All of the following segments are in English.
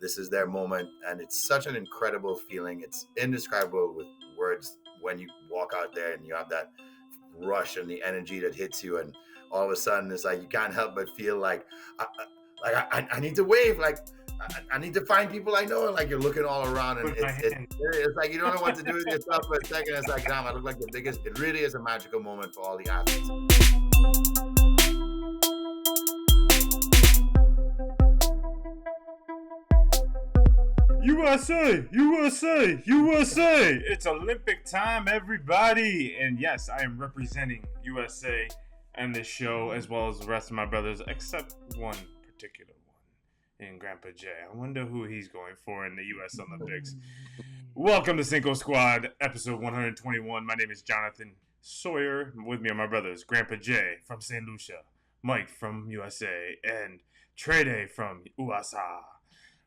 this is their moment, and it's such an incredible feeling. It's indescribable with words when you walk out there and you have that rush and the energy that hits you, and all of a sudden it's like you can't help but feel like I need to wave, like I need to find people I know, and like you're looking all around, and With my hand. it's like you don't know what to do with yourself for a second. It's like, damn, I look like the biggest. It really is a magical moment for all the athletes. USA, USA, USA! It's Olympic time, everybody! And yes, I am representing USA on this show, as well as the rest of my brothers, except one particular one in Grandpa Jay. I wonder who he's going for in the US Olympics. Welcome to Cinco Squad, episode 121. My name is Jonathan Sawyer. With me are my brothers, Grandpa Jay from St. Lucia, Mike from USA, and Trede from USA.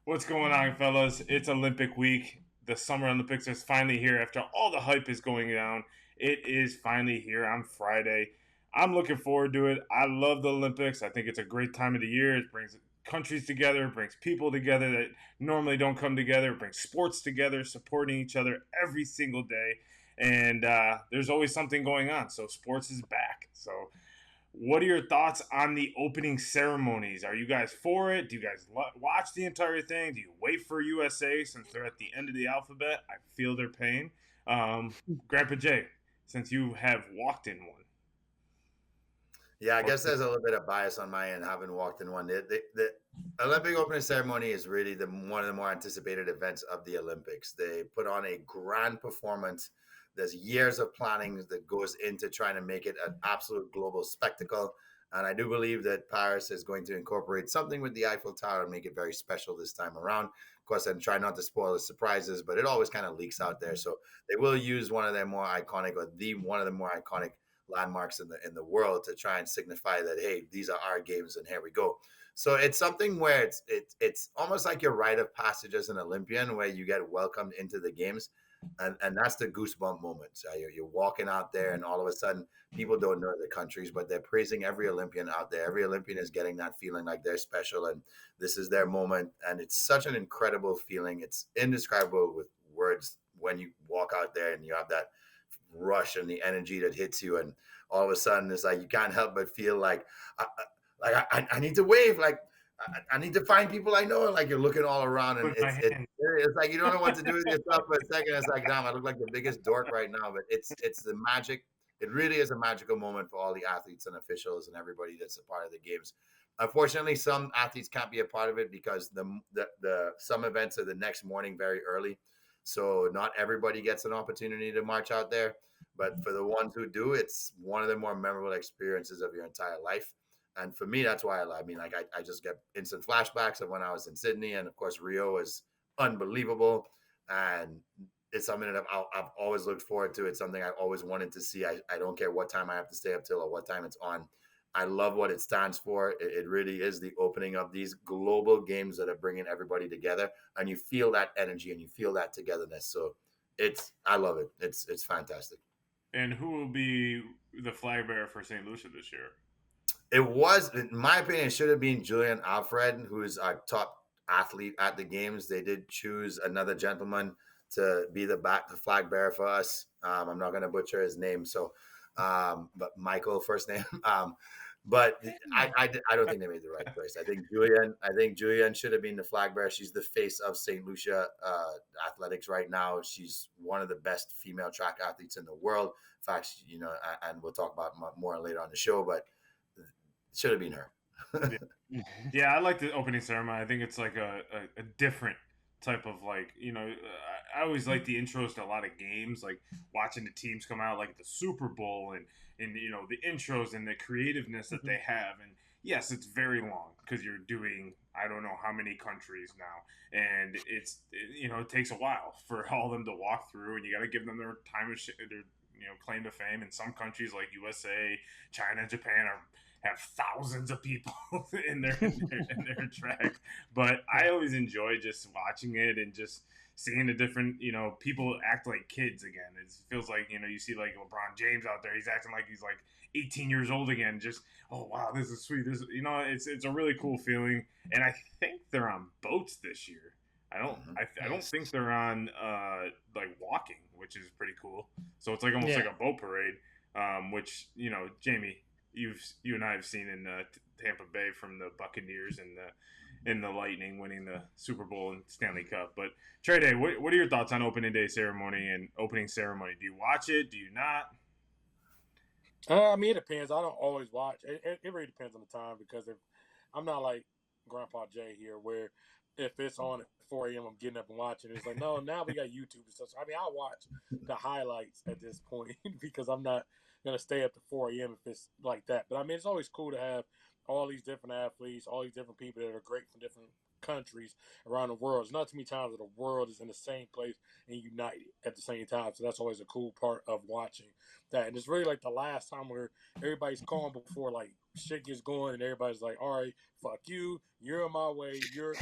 What's going on, fellas? It's Olympic week. The Summer Olympics is finally here after all the hype is going down. It is finally here on Friday. I'm looking forward to it. I love the Olympics. I think it's a great time of the year. It brings countries together. It brings people together that normally don't come together. It brings sports together, supporting each other every single day. And there's always something going on. So sports is back. So what are your thoughts on the opening ceremonies? Are you guys for it? Do you guys watch the entire thing? Do you wait for USA since they're at the end of the alphabet? I feel their pain. Grandpa Jay, since you have walked in one. Yeah, I guess there's a little bit of bias on my end, having walked in one. The Olympic opening ceremony is really one of the more anticipated events of the Olympics. They put on a grand performance. There's years of planning that goes into trying to make it an absolute global spectacle. And I do believe that Paris is going to incorporate something with the Eiffel Tower and make it very special this time around. Of course, I'm trying not to spoil the surprises, but it always kind of leaks out there. So they will use one of their more iconic, or one of the more iconic landmarks in the world to try and signify that, hey, these are our games and here we go. So it's something where it's almost like your rite of passage as an Olympian, where you get welcomed into the games. And that's the goosebump moments. You're walking out there, and all of a sudden, people don't know the countries, but they're praising every Olympian out there. Every Olympian is getting that feeling like they're special, and this is their moment. And it's such an incredible feeling. It's indescribable with words when you walk out there and you have that rush and the energy that hits you, and all of a sudden, it's like you can't help but feel like I need to wave, like I need to find people I know, and like you're looking all around, and it's like you don't know what to do with yourself for a second. It's like, damn, I look like the biggest dork right now, but it's the magic. It really is a magical moment for all the athletes and officials and everybody that's a part of the games. Unfortunately, some athletes can't be a part of it because the some events are the next morning very early, so not everybody gets an opportunity to march out there. But for the ones who do, it's one of the more memorable experiences of your entire life. And for me, that's why I mean, like, I just get instant flashbacks of when I was in Sydney. And of course, Rio is unbelievable. And it's something that I've always looked forward to. It's something I always wanted to see. I don't care what time I have to stay up till or what time it's on. I love what it stands for. It really is the opening of these global games that are bringing everybody together. And you feel that energy and you feel that togetherness. So I love it. It's fantastic. And who will be the flag bearer for St. Lucia this year? It was, in my opinion, it should have been Julian Alfred, who is our top athlete at the games. They did choose another gentleman to be the flag bearer for us. I'm not going to butcher his name, but Michael first name. But I don't think they made the right choice. I think Julian should have been the flag bearer. She's the face of St. Lucia athletics right now. She's one of the best female track athletes in the world. In fact, and we'll talk about more later on the show, but it should have been her. Yeah, I like the opening ceremony. I think it's like a different type of, like, I always like the intros to a lot of games, like watching the teams come out, like the Super Bowl, and the intros and the creativeness that they have. And yes, it's very long because you're doing, I don't know how many countries now, and it takes a while for all of them to walk through, and you got to give them their time of their claim to fame. And some countries like USA, China, Japan have thousands of people in their track, but I always enjoy just watching it and just seeing the different people act like kids again. It feels like you see like LeBron James out there, he's acting like he's like 18 years old again. Just, oh wow, this is sweet. This it's a really cool feeling. And I think they're on boats this year. Mhm. I don't think Yes. they're on like walking, which is pretty cool. So it's like almost Yeah. like a boat parade, which Jamie, you and I have seen in Tampa Bay from the Buccaneers and the Lightning winning the Super Bowl and Stanley Cup. But Trey Day, what are your thoughts on opening day ceremony and opening ceremony? Do you watch it? Do you not? I mean, it depends. I don't always watch. It really depends on the time because if I'm not like Grandpa Jay here, where if it's on at 4 a.m., I'm getting up and watching. It's like, no, now we got YouTube and stuff. So, I mean, I'll watch the highlights at this point because I'm not gonna stay up to 4 a.m. if it's like that. But I mean, it's always cool to have all these different athletes, all these different people that are great from different countries around the world. It's not too many times that the world is in the same place and united at the same time. So that's always a cool part of watching that. And it's really like the last time where everybody's calm before like shit gets going and everybody's like, all right, fuck you, you're in my way, you're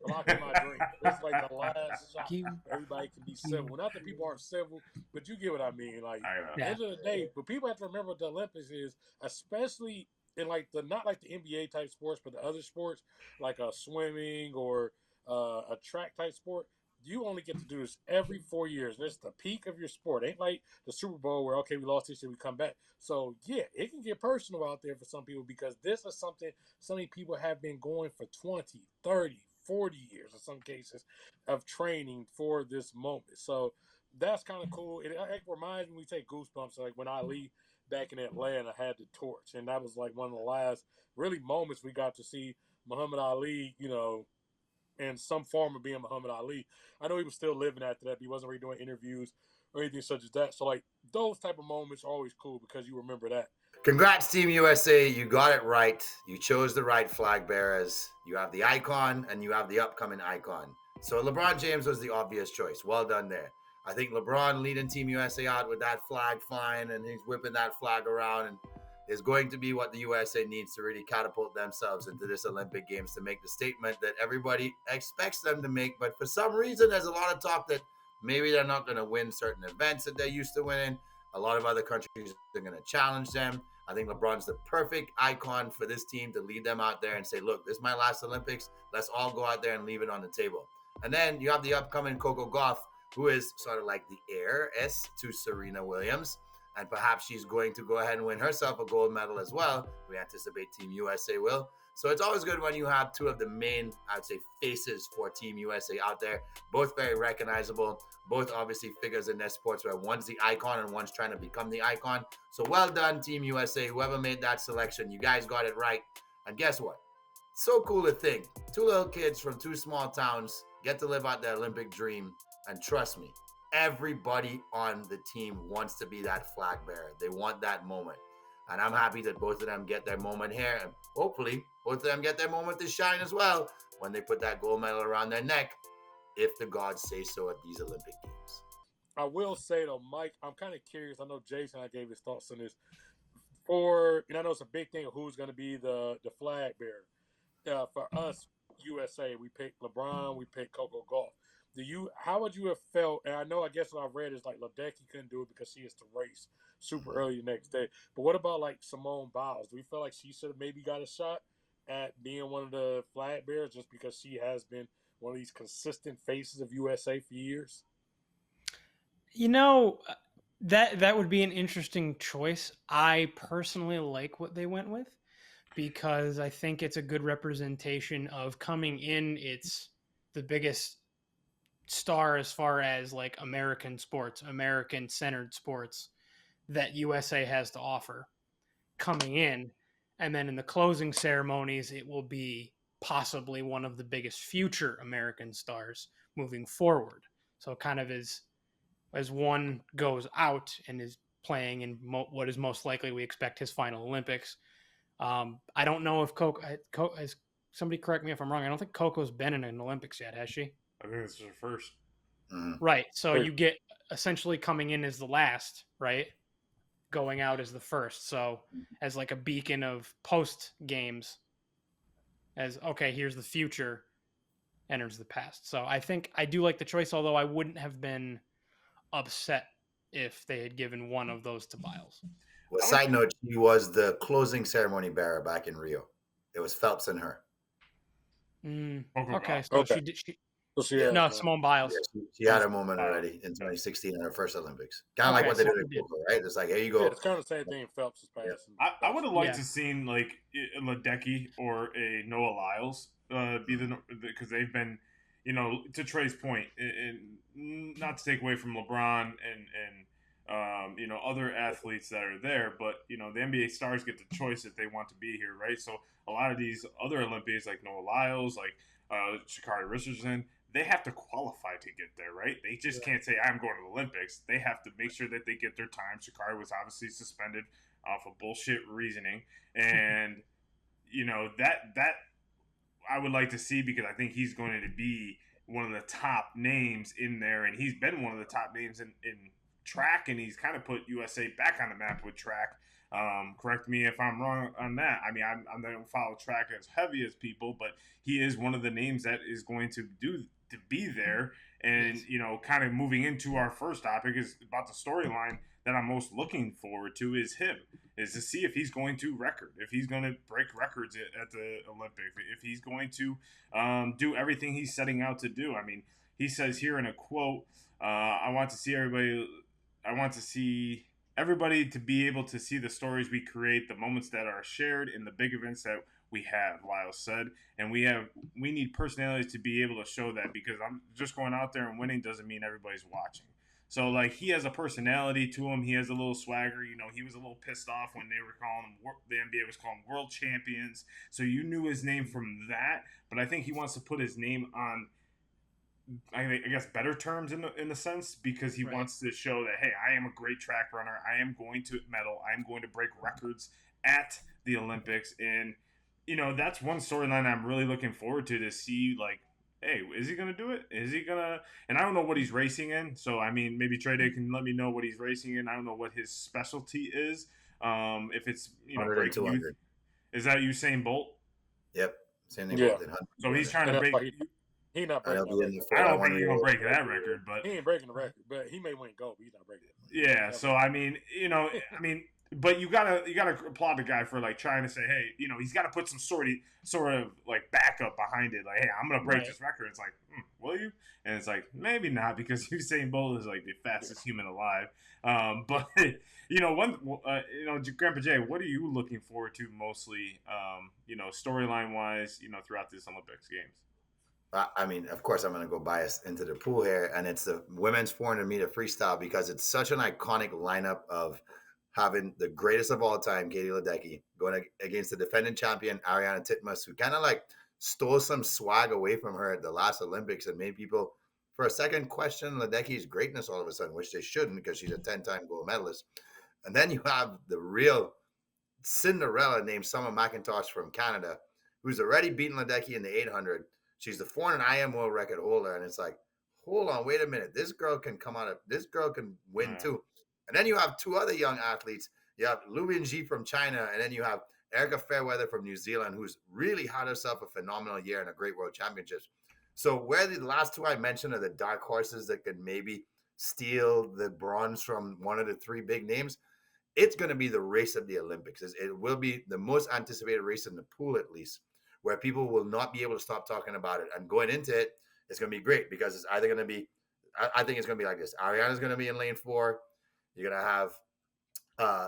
blocking my drink. It's like the last shot. You. Everybody can be civil. Not that people aren't civil, but you get what I mean. Like Yeah. end of the day, but people have to remember what the Olympics is, especially in like the not like the NBA type sports, but the other sports like a swimming or a track type sport. You only get to do this every 4 years. And it's the peak of your sport. Ain't like the Super Bowl where okay, we lost this year, we come back. So yeah, it can get personal out there for some people because this is something so many people have been going for 20, 30, 40 years in some cases of training for this moment. So that's kind of cool. It reminds me, we take goosebumps like when Ali back in Atlanta had the torch, and that was like one of the last really moments we got to see Muhammad Ali, in some form of being Muhammad Ali. I know he was still living after that, but he wasn't really doing interviews or anything such as that. So like those type of moments are always cool because you remember that. Congrats, Team USA. You got it right. You chose the right flag bearers. You have the icon and you have the upcoming icon. So LeBron James was the obvious choice. Well done there. I think LeBron leading Team USA out with that flag flying and he's whipping that flag around and is going to be what the USA needs to really catapult themselves into this Olympic Games to make the statement that everybody expects them to make. But for some reason, there's a lot of talk that maybe they're not going to win certain events that they're used to winning. A lot of other countries are going to challenge them. I think LeBron's the perfect icon for this team to lead them out there and say, look, this is my last Olympics. Let's all go out there and leave it on the table. And then you have the upcoming Coco Gauff, who is sort of like the heiress to Serena Williams. And perhaps she's going to go ahead and win herself a gold medal as well. We anticipate Team USA will. So it's always good when you have two of the main, I'd say, faces for Team USA out there, both very recognizable, both obviously figures in their sports where one's the icon and one's trying to become the icon. So well done, Team USA. Whoever made that selection, you guys got it right. And guess what? So cool to think. Two little kids from two small towns get to live out their Olympic dream. And trust me, everybody on the team wants to be that flag bearer. They want that moment. And I'm happy that both of them get their moment here. And hopefully, both of them get their moment to shine as well when they put that gold medal around their neck, if the gods say so at these Olympic Games. I will say though, Mike, I'm kind of curious. I know Jason, I gave his thoughts on this. I know it's a big thing of who's going to be the flag bearer. For us, USA, we picked LeBron, we picked Coco Golf. How would you have felt? And I know, I guess what I've read is like Ledecky couldn't do it because she has to race super early the next day. But what about like Simone Biles? Do we feel like she should have maybe got a shot at being one of the flag bearers just because she has been one of these consistent faces of USA for years? That would be an interesting choice. I personally like what they went with because I think it's a good representation of coming in. It's the biggest star as far as like American sports, American centered sports that USA has to offer coming in. And then in the closing ceremonies, it will be possibly one of the biggest future American stars moving forward. So kind of as one goes out and is playing in what is most likely we expect his final Olympics. I don't know if Coco, as somebody correct me if I'm wrong, I don't think Coco's been in an Olympics yet, has she? I think this is her first. Right. So you get essentially coming in as the last, right? Going out as the first. So as like a beacon of post games, as okay, here's the future, enters the past. So I think I do like the choice, although I wouldn't have been upset if they had given one of those to Biles. Well, side note, she was the closing ceremony bearer back in Rio. It was Phelps and her. Okay, so Okay. Well, she Yeah. has No, now. Simone Yeah, Biles. she had a moment Biles. already in Yeah. 2016 in her first Olympics. Kind of like Okay, what they so did in yeah, Coco, right? It's like, here you Yeah, go. it's kind of the same thing Phelps is Yeah. passing. I would have liked yeah, to seen like Ledecky or a Noah Lyles be because they've been, to Trey's point, and not to take away from LeBron and other athletes that are there, but the NBA stars get the choice if they want to be here, right? So a lot of these other Olympians like Noah Lyles, like Sha'Carri Richardson, they have to qualify to get there, right? They just Yeah. can't say I'm going to the Olympics. They have to make sure that they get their time. Sha'Carri was obviously suspended off of bullshit reasoning, and that I would like to see because I think he's going to be one of the top names in there, and he's been one of the top names in track, and he's kind of put USA back on the map with track. Correct me if I'm wrong on that. I mean, I don't follow track as heavy as people, but he is one of the names that is going to be there. And yes. kind of moving into our first topic is about the storyline that I'm most looking forward to is him. Is to see if he's going to record, if he's going to break records at the Olympics, if he's going to do everything he's setting out to do. I mean, he says here in a quote, "I want to see everybody. I want to see everybody to be able to see the stories we create, the moments that are shared, in the big events that we have." Lyle said, and we need personalities to be able to show that because I'm just going out there and winning doesn't mean everybody's watching. So like he has a personality to him. He has a little swagger. He was a little pissed off when they were calling him. The NBA was calling him world champions. So you knew his name from that. But I think he wants to put his name on, I guess, better terms in the sense because he Right. wants to show that hey, I am a great track runner. I am going to medal. I am going to break records at the Olympics, and that's one storyline I'm really looking forward to see like hey, is he going to do it? Is he going to? And I don't know what he's racing in. So, I mean, maybe Trey Day can let me know what he's racing in. I don't know what his specialty is. If it's, 100 and breaking youth. 200. Is that Usain Bolt? Yep. Same thing Yeah, both in 100 and So he's 200. trying to and that's break. why he not And he'll breaking that be in the record. I don't 4x1 think he's going to relay. break that record, but He ain't breaking the record, but he may win gold. But he's not breaking it. yeah. So, I mean, but you gotta applaud the guy for like trying to say, hey, he's got to put some sort of like backup behind it. Like, hey, I'm gonna break Right. this record. It's like, will you? And it's like maybe not because Usain Bolt is like the fastest human alive. But Grandpa Jay, what are you looking forward to mostly? Storyline wise, throughout this Olympics games. I mean, of course, I'm going to go bias into the pool here, and it's the women's 400 meter freestyle because it's such an iconic lineup of having the greatest of all time, Katie Ledecky, going against the defending champion, Ariana Titmus, who kind of like stole some swag away from her at the last Olympics and made people, for a second, question Ledecky's greatness all of a sudden, which they shouldn't because she's a 10-time gold medalist. And then you have the real Cinderella named Summer McIntosh from Canada, who's already beaten Ledecky in the 800. She's the 400 IM world record holder, and it's like, hold on, wait a minute, this girl can this girl can win Yeah. too. And then you have two other young athletes. You have Lu Binji from China, and then you have Erica Fairweather from New Zealand, who's really had herself a phenomenal year and a great world championships. So where the last two I mentioned are the dark horses that could maybe steal the bronze from one of the three big names, it's going to be the race of the Olympics. It will be the most anticipated race in the pool, at least, where people will not be able to stop talking about it. And going into it, it's going to be great because it's either going to be, I think it's going to be like this. Ariana's going to be in lane 4. You're going to have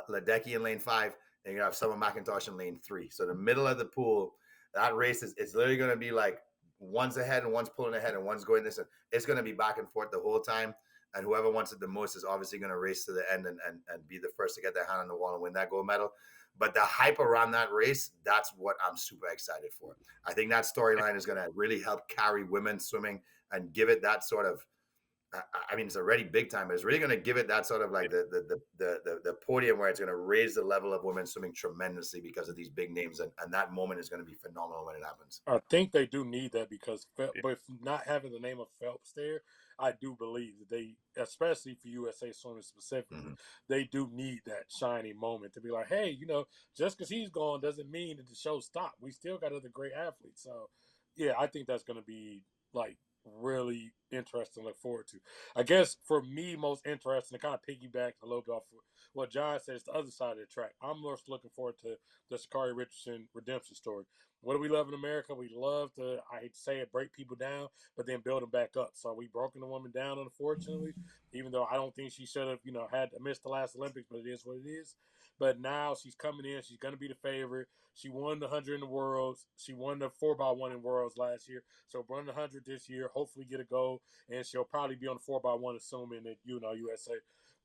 Ledecky in lane 5, and you're going to have Summer McIntosh in lane 3. So the middle of the pool, that race it's literally going to be like one's ahead and one's pulling ahead and one's going this. And it's going to be back and forth the whole time. And whoever wants it the most is obviously going to race to the end and be the first to get their hand on the wall and win that gold medal. But the hype around that race, that's what I'm super excited for. I think that storyline is going to really help carry women's swimming and give it that sort of, I mean, it's already big time, but it's really going to give it that sort of like the podium where it's going to raise the level of women's swimming tremendously because of these big names. And that moment is going to be phenomenal when it happens. I think they do need that because with not having the name of Phelps there, I do believe that they, especially for USA swimming specifically, they do need that shiny moment to be like, hey, just because he's gone doesn't mean that the show stopped. We still got other great athletes. So, yeah, I think that's going to be like really interesting to look forward to. I guess for me, most interesting to kind of piggyback a little bit off what John says, the other side of the track. I'm most looking forward to the Sha'Carri Richardson redemption story. what do we love in America? We love to, I hate to say it, break people down, but then build them back up. So we broken the woman down, unfortunately, even though I don't think she should have, had to miss the last Olympics, but it is what it is. But now she's coming in. She's going to be the favorite. She won the 100 in the Worlds. She won the 4x1 in Worlds last year. So run the 100 this year, hopefully get a gold, and she'll probably be on the 4x1, assuming that, USA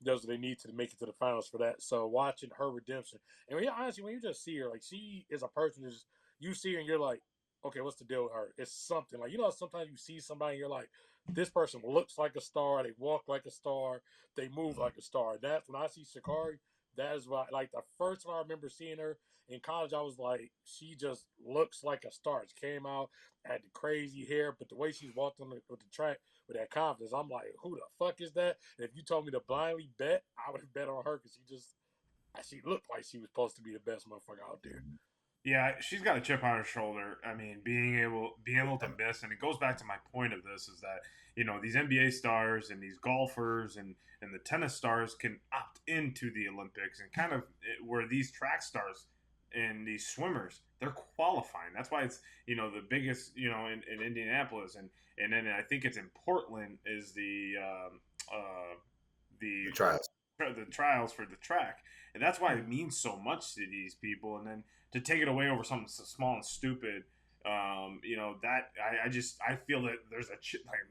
does what they need to make it to the finals for that. So watching her redemption. And honestly, when you just see her, like, she is a person that's, you see her and you're like, okay, what's the deal with her? It's something like, sometimes you see somebody and you're like, this person looks like a star, they walk like a star, they move like a star. That's when I see Shakari. That is why, like, the first time I remember seeing her in college, I was like, she just looks like a star. She came out, had the crazy hair, but the way she's walked on with the track with that confidence, I'm like, who the fuck is that? And if you told me to blindly bet, I would have bet on her because she looked like she was supposed to be the best motherfucker out there. Yeah, she's got a chip on her shoulder. I mean, being able to miss, and it goes back to my point of this is that these NBA stars and these golfers and the tennis stars can opt into the Olympics and kind of where these track stars and these swimmers they're qualifying. That's why it's the biggest in Indianapolis and then I think it's in Portland is the trials. the trials for the track, and that's why it means so much to these people. And then to take it away over something so small and stupid, that I feel that there's a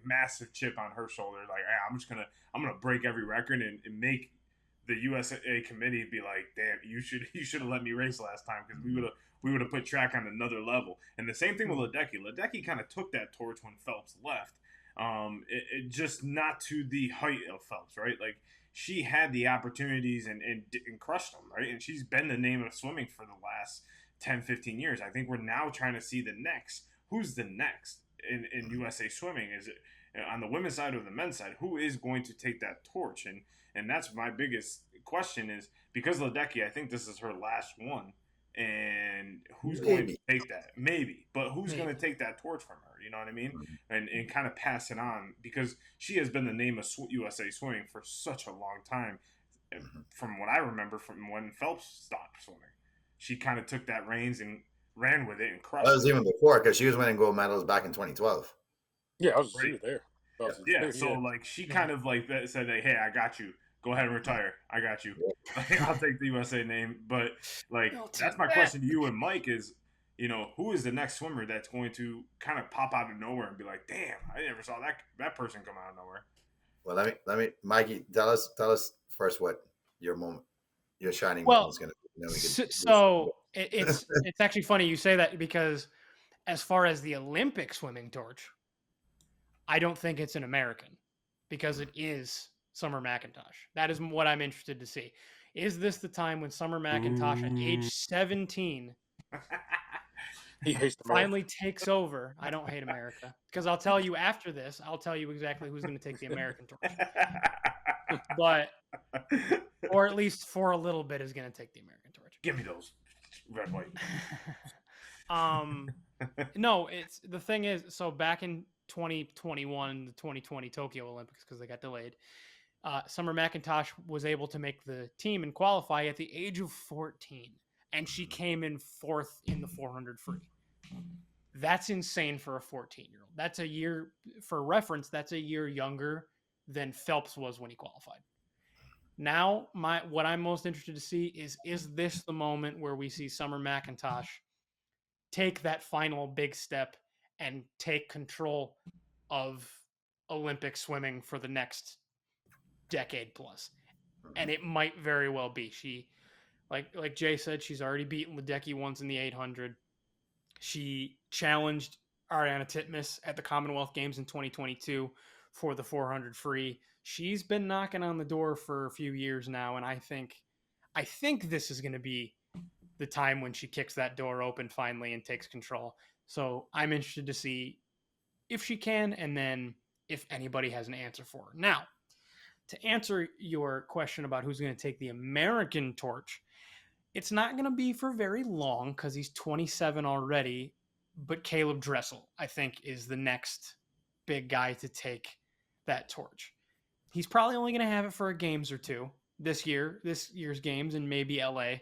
massive chip on her shoulder. Like, hey, I'm gonna break every record and make the USA committee be like, damn, you should have let me race last time because we would have put track on another level. And the same thing with Ledecky. Ledecky kind of took that torch when Phelps left. It just not to the height of Phelps, right? Like she had the opportunities and crushed them, right? And she's been the name of swimming for the last 10, 15 years. I think we're now trying to see the next. Who's the next in USA swimming? Is it on the women's side or the men's side? Who is going to take that torch? And that's my biggest question is because Ledecky, I think this is her last one. And who's going to take that? Maybe. But who's going to take that torch from her? You know what I mean? And kind of pass it on because she has been the name of USA swimming for such a long time. From what I remember from when Phelps stopped swimming. She kind of took that reins and ran with it and crushed it. That was even before because she was winning gold medals back in 2012. Yeah, she was there. Yeah, so like she kind of like said, "Hey, I got you. Go ahead and retire. I got you. I'll take the USA name." But like that's my question to you and Mike is, who is the next swimmer that's going to kind of pop out of nowhere and be like, "Damn, I never saw that person come out of nowhere." Well, let me, Mikey, tell us first what your shining moment is going to be. So it's actually funny you say that because as far as the Olympic swimming torch, I don't think it's an American because it is Summer McIntosh. That is what I'm interested to see. Is this the time when Summer McIntosh at age 17 he hates finally takes over? I don't hate America because I'll tell you after this, I'll tell you exactly who's going to take the American torch. But, or at least for a little bit, is going to take the American torch. Give me those red, white. No, it's the thing is, so back in 2021, the 2020 Tokyo Olympics, because they got delayed, Summer McIntosh was able to make the team and qualify at the age of 14, and she came in 4th in the 400 free. That's insane for a 14-year-old. That's a year, for reference, that's a year younger than Phelps was when he qualified. Now, what I'm most interested to see is this the moment where we see Summer McIntosh take that final big step and take control of Olympic swimming for the next decade plus? And it might very well be. She, like Jay said, she's already beaten Ledecky once in the 800. She challenged Ariana Titmus at the Commonwealth Games in 2022 for the 400 free. She's been knocking on the door for a few years now, and I think this is going to be the time when she kicks that door open finally and takes control. So I'm interested to see if she can, and then if anybody has an answer for her. Now, to answer your question about who's going to take the American torch, it's not going to be for very long because he's 27 already, but Caleb Dressel, I think, is the next big guy to take that torch. He's probably only going to have it for a games or two this year's games, and maybe LA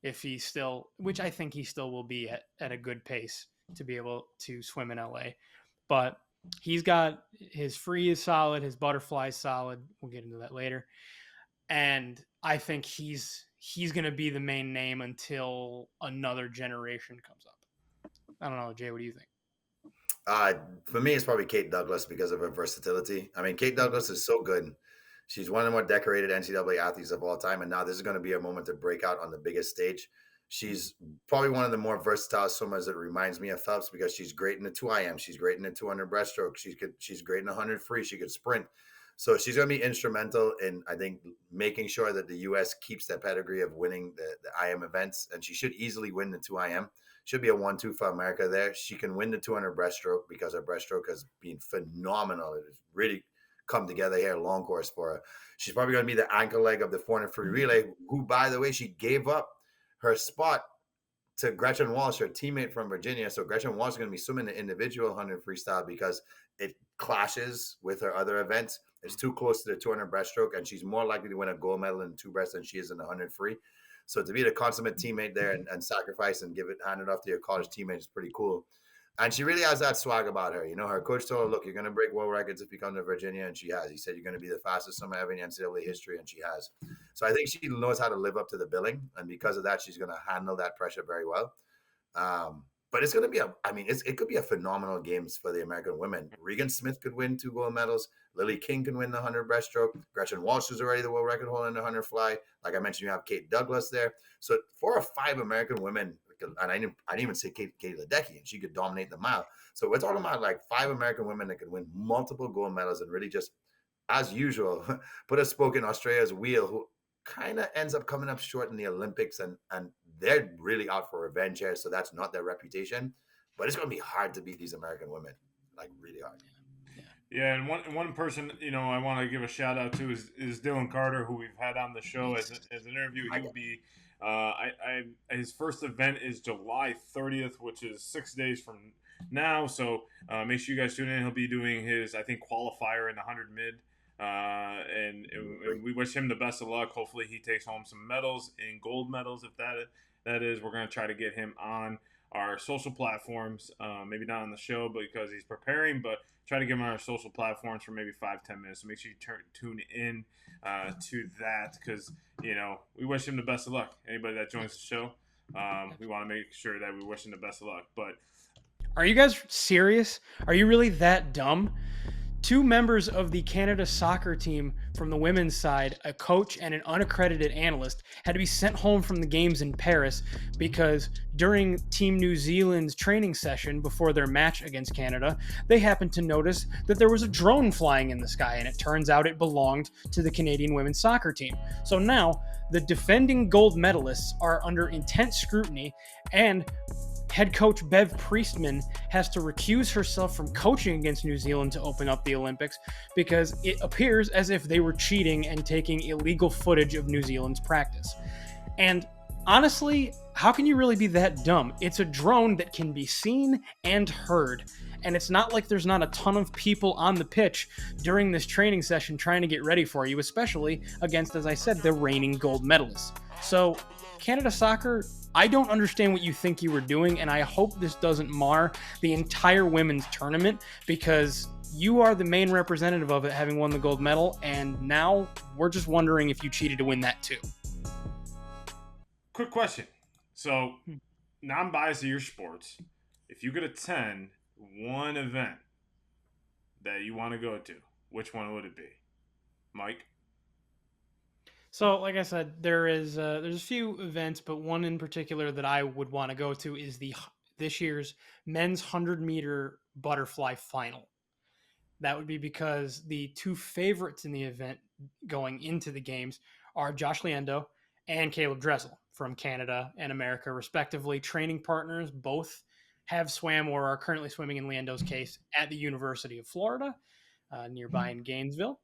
if he's still, which I think he still will be at a good pace to be able to swim in LA. But he's got his free is solid, his butterfly is solid. We'll get into that later. And I think he's going to be the main name until another generation comes up. I don't know, Jay, what do you think? For me, it's probably Kate Douglas because of her versatility. I mean, Kate Douglas is so good. She's one of the more decorated NCAA athletes of all time, and now this is going to be a moment to break out on the biggest stage. She's probably one of the more versatile swimmers that reminds me of Phelps because she's great in the 2 IM. She's great in the 200 breaststroke. She's great in the 100 free. She could sprint. So she's going to be instrumental in, I think, making sure that the U.S. keeps that pedigree of winning the IM events, and she should easily win the 2 IM. Should be a 1-2 for America there. She can win the 200 breaststroke because her breaststroke has been phenomenal. It has really come together here, long course for her. She's probably going to be the anchor leg of the 400 free relay, who, by the way, she gave up her spot to Gretchen Walsh, her teammate from Virginia. So Gretchen Walsh is going to be swimming the individual 100 freestyle because it clashes with her other events. It's too close to the 200 breaststroke, and she's more likely to win a gold medal in 2 breast than she is in the 100 free. So to be the consummate teammate there and sacrifice and hand it off to your college teammate is pretty cool. And she really has that swag about her. You know, her coach told her, look, you're going to break world records if you come to Virginia. And she has. He said, you're going to be the fastest swimmer ever in NCAA history. And she has. So I think she knows how to live up to the billing. And because of that, she's going to handle that pressure very well. But it's going to be it could be a phenomenal games for the American women. Regan Smith could win 2 gold medals. Lily King can win the 100 breaststroke. Gretchen Walsh is already the world record holder in the 100 fly. Like I mentioned, you have Kate Douglas there. So 4 or 5 American women, and I didn't even say Katie Ledecky, and she could dominate the mile. So we're talking about like 5 American women that could win multiple gold medals and really just, as usual, put a spoke in Australia's wheel, who kind of ends up coming up short in the Olympics, and they're really out for revenge here, so that's not their reputation. But it's going to be hard to beat these American women, like really hard. Yeah, and one person, I want to give a shout out to is Dylan Carter, who we've had on the show as an interview. He will be, his first event is July 30th, which is 6 days from now. So make sure you guys tune in. He'll be doing his, I think, qualifier in the 100 mid. And we wish him the best of luck. Hopefully he takes home some medals and gold medals. If that is, we're going to try to get him on our social platforms, maybe not on the show because he's preparing, but try to get him on our social platforms for maybe 5-10 minutes. So make sure you tune in to that because, we wish him the best of luck. Anybody that joins the show, we want to make sure that we wish him the best of luck. But are you guys serious? Are you really that dumb? 2 members of the Canada soccer team from the women's side, a coach and an unaccredited analyst, had to be sent home from the games in Paris because during Team New Zealand's training session before their match against Canada, they happened to notice that there was a drone flying in the sky, and it turns out it belonged to the Canadian women's soccer team. So now, the defending gold medalists are under intense scrutiny, and head coach Bev Priestman has to recuse herself from coaching against New Zealand to open up the Olympics because it appears as if they were cheating and taking illegal footage of New Zealand's practice. And honestly, how can you really be that dumb? It's a drone that can be seen and heard. And it's not like there's not a ton of people on the pitch during this training session trying to get ready for you, especially against, as I said, the reigning gold medalists. So Canada Soccer, I don't understand what you think you were doing, and I hope this doesn't mar the entire women's tournament because you are the main representative of it, having won the gold medal, and now we're just wondering if you cheated to win that too. Quick question. So, non-biased to your sports, if you could attend one event that you want to go to, which one would it be? Mike? So, like I said, there's a few events, but one in particular that I would want to go to is this year's men's 100-meter butterfly final. That would be because the 2 favorites in the event going into the games are Josh Liendo and Caleb Dressel from Canada and America, respectively. Training partners, both have swam or are currently swimming in Liendo's case at the University of Florida, nearby in Gainesville.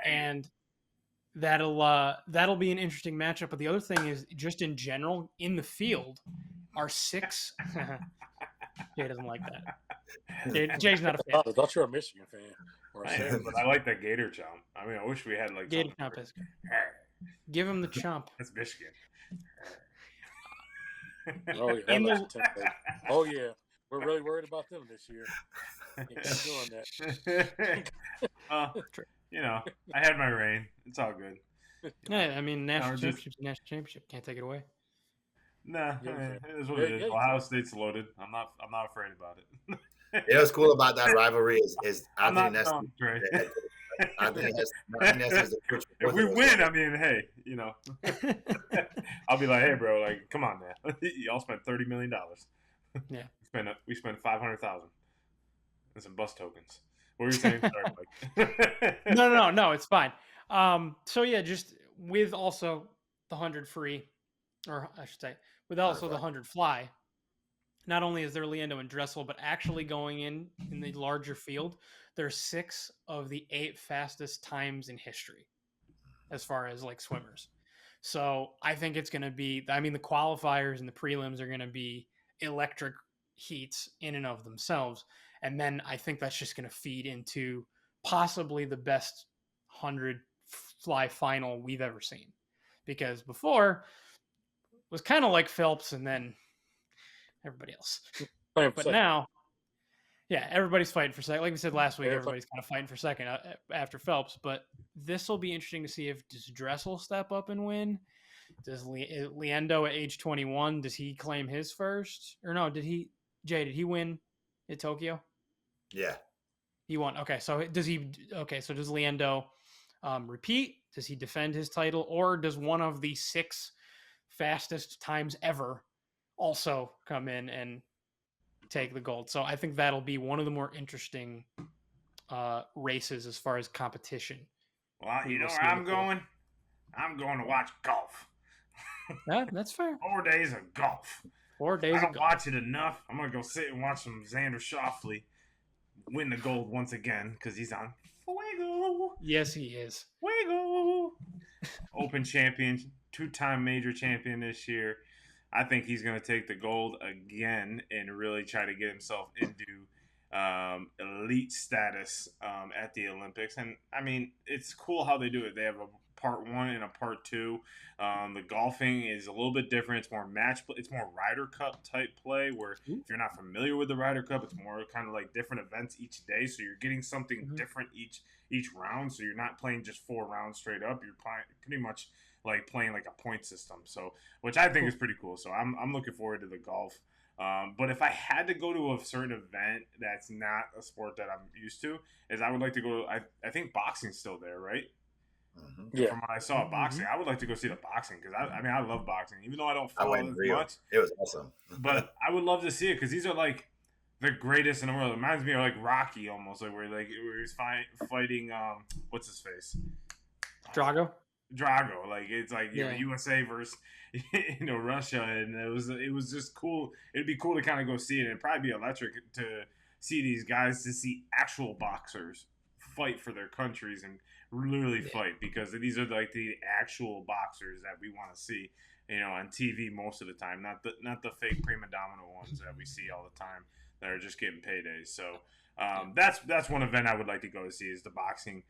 And that'll be an interesting matchup. But the other thing is, just in general, in the field, are 6. Jay doesn't like that. Jay's not a fan. I thought you're a Michigan fan. But I like that Gator chomp. I mean, I wish we had like Gator chomp. Give him the chomp. That's Michigan. Oh yeah, that looks intimidating. Oh yeah, we're really worried about them this year. Can't keep doing that. True. You know, I had my reign. It's all good. Yeah, I mean, national just- championship's a national championship. Can't take it away. Nah, Yeah, I mean, okay. it is what Yeah, it is. yeah, you Ohio can. State's loaded. I'm not afraid about it. You know what's cool about that rivalry is I'm Anthony not Nestor. dumb, Trey. Anthony Nestor is the coach. If we win, I mean, hey, you know, I'll be like, hey, bro, like, come on, man. Y'all spent $30 million. Yeah. We spent 500,000 and some bus tokens. What were you saying? Sorry, Mike. No, it's fine. So yeah, just with also the 100 free, or I should say, with also the 100 fly. Not only is there Leandro and Dressel, but actually going in the larger field, there's 6 of the 8 fastest times in history, as far as like swimmers. So I think it's going to be. I mean, the qualifiers and the prelims are going to be electric heats in and of themselves, and then I think that's just going to feed into possibly the best 100 fly final we've ever seen, because before it was kind of like Phelps and then everybody else. But now, yeah, everybody's fighting for second. Like we said last week, everybody's kind of fighting for second after Phelps. But this will be interesting to see if does Dressel step up and win. Does Leandro at age 21, does he claim his first? Or no, did he win at Tokyo? Yeah. He won. Okay, so does he? Okay, so does Leandro repeat? Does he defend his title, or does one of the 6 fastest times ever also come in and take the gold? So I think that'll be one of the more interesting races as far as competition. Well, you know where I'm going? I'm going to watch golf. Yeah, that's fair. 4 days of golf. 4 days I don't watch it enough. I'm going to go sit and watch some Xander Schauffele win the gold once again because he's on Fuego. Yes, he is. Fuego. Open champion, 2-time major champion this year. I think he's going to take the gold again and really try to get himself into elite status at the Olympics. And, I mean, it's cool how they do it. They have a part 1 and a part 2. The golfing is a little bit different. It's more match play. It's more Ryder Cup type play where if you're not familiar with the Ryder Cup, it's more kind of like different events each day. So you're getting something different each round. So you're not playing just 4 rounds straight up. You're pretty much like playing like a point system. So, which I think is pretty cool. So I'm looking forward to the golf. But if I had to go to a certain event that's not a sport that I'm used to, is I would like to go. I think boxing's still there, right? Mm-hmm. Yeah. From what I saw boxing, I would like to go see the boxing because I mean I love boxing, even though I don't follow it as much. It was awesome. But I would love to see it because these are like the greatest in the world. It reminds me of like Rocky almost, like where he's fighting what's his face, Drago. Like it's like USA versus Russia, and it was just cool. It'd be cool to kind of go see it. It'd probably be electric to see these guys, to see actual boxers fight for their countries and literally fight, because these are like the actual boxers that we want to see, on TV most of the time, not the fake prima donna ones that we see all the time that are just getting paydays. So that's one event I would like to go to see, is the boxing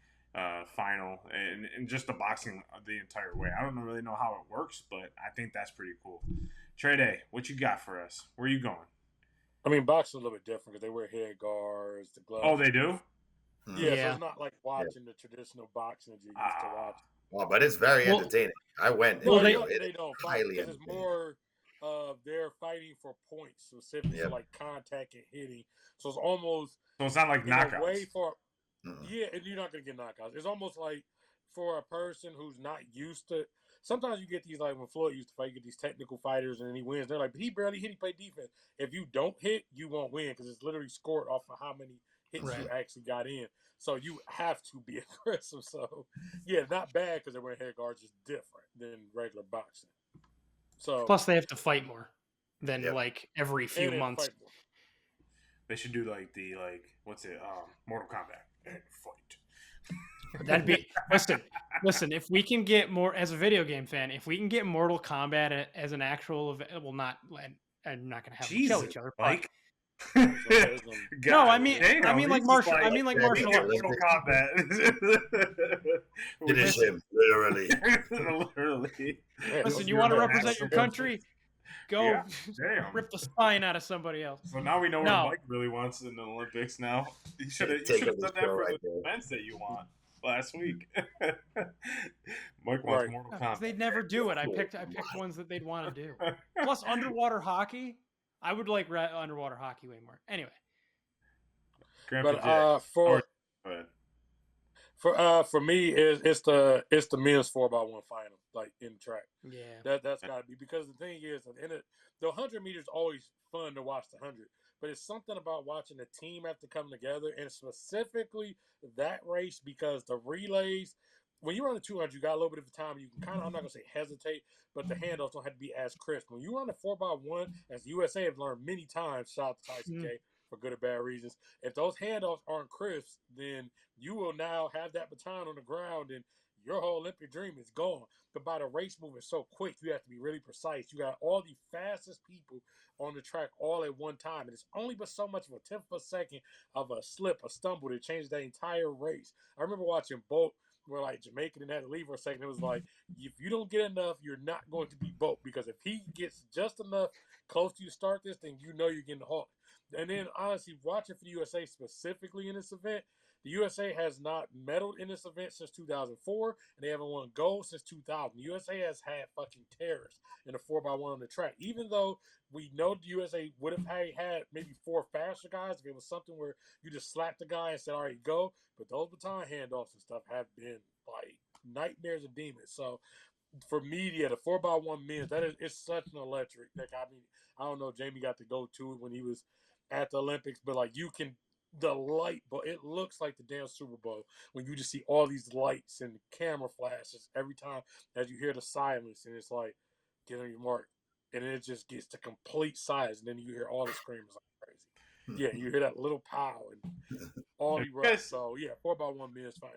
final and just the boxing the entire way. I don't really know how it works, but I think that's pretty cool. Trey Day, what you got for us? Where are you going? I mean, boxing is a little bit different because they wear head guards, the gloves. Oh, they do? Yeah, so it's not like watching the traditional boxing that you used to watch. Well, but it's very entertaining. I went. Well, they don't fight highly because it's more they're fighting for points specifically, so like contact and hitting. So it's almost it's not like knockouts. Way for yeah, and you're not gonna get knockouts. It's almost like for a person who's not used to. Sometimes you get these, like when Floyd used to fight, you get these technical fighters and then he wins. They're like, but he barely hit. He played defense. If you don't hit, you won't win because it's literally scored off of how many hits you actually got in. So you have to be aggressive. So yeah, not bad because they're wearing head guards. It's different than regular boxing. So plus they have to fight more than like every few months. They should do like what's it? Mortal Kombat and fight. That'd be listen. If we can get more, as a video game fan, if we can get Mortal Kombat as an actual event, I'm not going to have them kill each other. Like, no, I mean like martial. I mean like martial arts. Mortal Kombat. Finish him, literally. Literally. Listen, you want to represent your country? Go Yeah, damn. rip the spine out of somebody else. So now we know what No. Mike really wants in the Olympics. Now you should have Take up the said that show for right the there. events that you want last week. Mike wants Right. Mortal 'Cause Kombat. they'd never do it. I picked ones that they'd want to do. Plus underwater hockey. I would like underwater hockey way more. Anyway, Grandpa But Jay. Oh, for go ahead. for me, it's the men's 4x1 final, like in track. yeah. That's got to be, because the thing is, at the end of the 100 meters, always fun to watch the 100, but it's something about watching the team have to come together, and specifically that race, because the relays. When you run the 200, you got a little bit of time. You can kind of, I'm not gonna say hesitate, but the handoffs don't have to be as crisp. When you run the 4x1, as the USA have learned many times, shout out to Tyson K for good or bad reasons. If those handoffs aren't crisp, then you will now have that baton on the ground, and your whole Olympic dream is gone. But by the race moving so quick, you have to be really precise. You got all the fastest people on the track all at one time, and it's only but so much of a tenth of a second of a slip, a stumble that changes that entire race. I remember watching Bolt, where like Jamaica didn't have to leave for a second. It was like, if you don't get enough, you're not going to be Bolt, because if he gets just enough close to you to start this, then you know you're getting hooked. And then honestly, watching for the USA specifically in this event, the USA has not medaled in this event since 2004, and they haven't won gold since 2000. The USA has had fucking terrorists in the 4x1 on the track. Even though we know the USA would have had maybe 4 faster guys if it was something where you just slapped the guy and said, all right, go. But those baton handoffs and stuff have been like nightmares and demons. So for media, the 4x1 men's, that is, it's such an electric. Like, I mean, I don't know if Jamie got to go to it when he was at the Olympics, but like you can, the light, but it looks like the damn Super Bowl when you just see all these lights and camera flashes every time as you hear the silence, and it's like, get on your mark, and it just gets to complete silence, and then you hear all the screamers like crazy. Yeah, you hear that little pow and all erupts. So yeah, 4x1 men's final.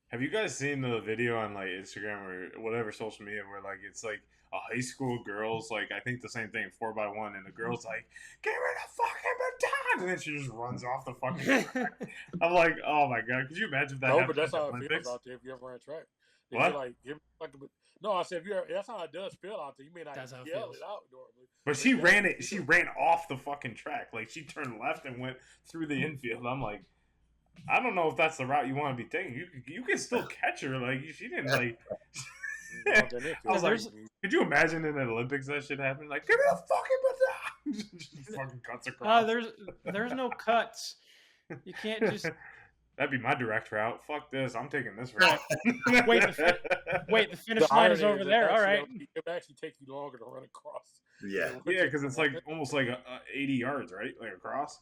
Have you guys seen the video on like Instagram or whatever social media where like it's like a high school girls, like I think the same thing, 4x1, and the girl's like, "Give me the fucking baton," and then she just runs off the fucking track. I'm like, oh my god, could you imagine if that No, happened but that's at the how it Olympics? feels out there if you ever ran track. If What? you're like, give me like no, I said if you're, that's how it does feel out there. You may not That's how it yell feels. it out normally. But she ran it. She ran off the fucking track. Like she turned left and went through the infield. I'm like, I don't know if that's the route you want to be taking. You can still catch her. Like she didn't like. I was like, could you imagine in the Olympics that shit happen? Like, give me a fucking baton. Just fucking cuts across. There's no cuts. You can't just That'd be my direct route. Fuck this. I'm taking this route. wait. The finish line is over there. All right. It would actually take you longer to run across. Yeah. Yeah, because it's like almost like 80 yards, right? Like across.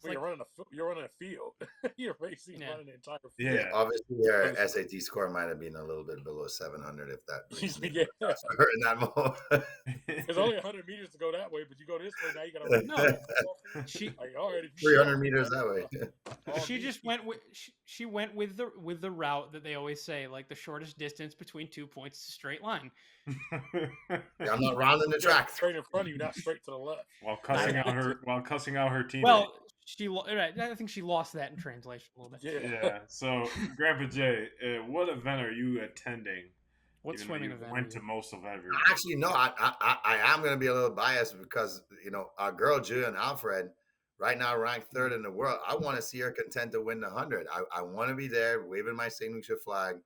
Well, you're running a field. You're basically running an entire field. Yeah. Obviously, your SAT score might have been a little bit below 700 if that. Yeah. In that moment. There's only 100 meters to go that way, but you go this way, now you got to run. No. She like, all right, 300 meters that way. She just went with she went with the route that they always say, like the shortest distance between 2 points is a straight line. Yeah, I'm not rounding the track. Straight in front of you, not straight to the left. While cussing out her teammate. Well, I think she lost that in translation a little bit. Yeah. So, Grandpa Jay, what event are you attending? What swimming event? Went to most of every. Actually, no. I am going to be a little biased because our girl Julian Alfred right now ranked 3rd in the world. I want to see her content to win the 100. I want to be there waving my St. Lucia flag,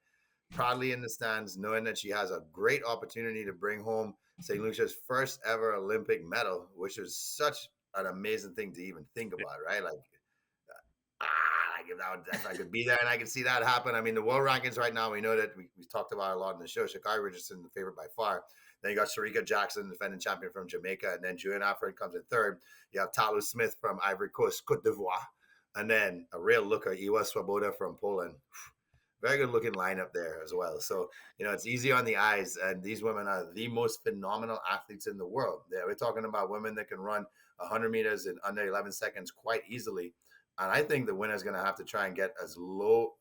proudly in the stands, knowing that she has a great opportunity to bring home St. Lucia's first ever Olympic medal, which is such an amazing thing to even think about, right? Like, if I could be there and I could see that happen. I mean, the world rankings right now, we know that we talked about a lot in the show. Sha'Carri Richardson, the favorite by far. Then you got Sharika Jackson, defending champion from Jamaica. And then Julian Alfred comes in 3rd. You have Talu Smith from Ivory Coast, Côte d'Ivoire. And then a real looker, Iwa Swoboda from Poland. Very good looking lineup there as well. So, it's easy on the eyes. And these women are the most phenomenal athletes in the world. Yeah, we're talking about women that can run 100 meters in under 11 seconds quite easily. And I think the winner is going to have to try and get as low,